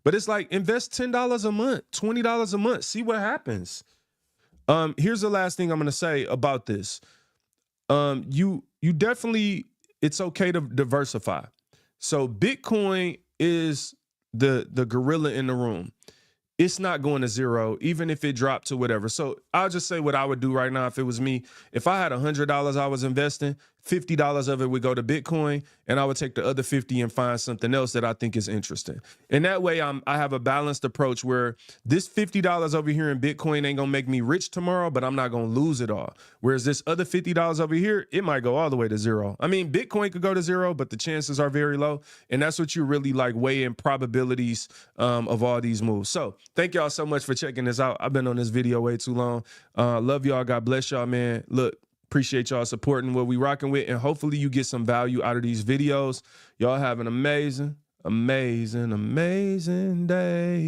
But it's like, invest $10 a month, $20 a month. See what happens. Here's the last thing I'm going to say about this. You definitely, it's okay to diversify. So Bitcoin is the gorilla in the room. It's not going to zero, even if it dropped to whatever. So I'll just say what I would do right now if it was me. If I had $100 I was investing, $50 of it would go to Bitcoin, and I would take the other 50 and find something else that I think is interesting. And that way I have a balanced approach where this $50 over here in Bitcoin ain't gonna make me rich tomorrow, but I'm not gonna lose it all. Whereas this other $50 over here, it might go all the way to zero. I mean, Bitcoin could go to zero, but the chances are very low. And that's what you really like, weigh in probabilities of all these moves. So thank y'all so much for checking this out. I've been on this video way too long. Love y'all. God bless y'all, man. Look, appreciate y'all supporting what we rocking with, and hopefully you get some value out of these videos. Y'all have an amazing, amazing, amazing day.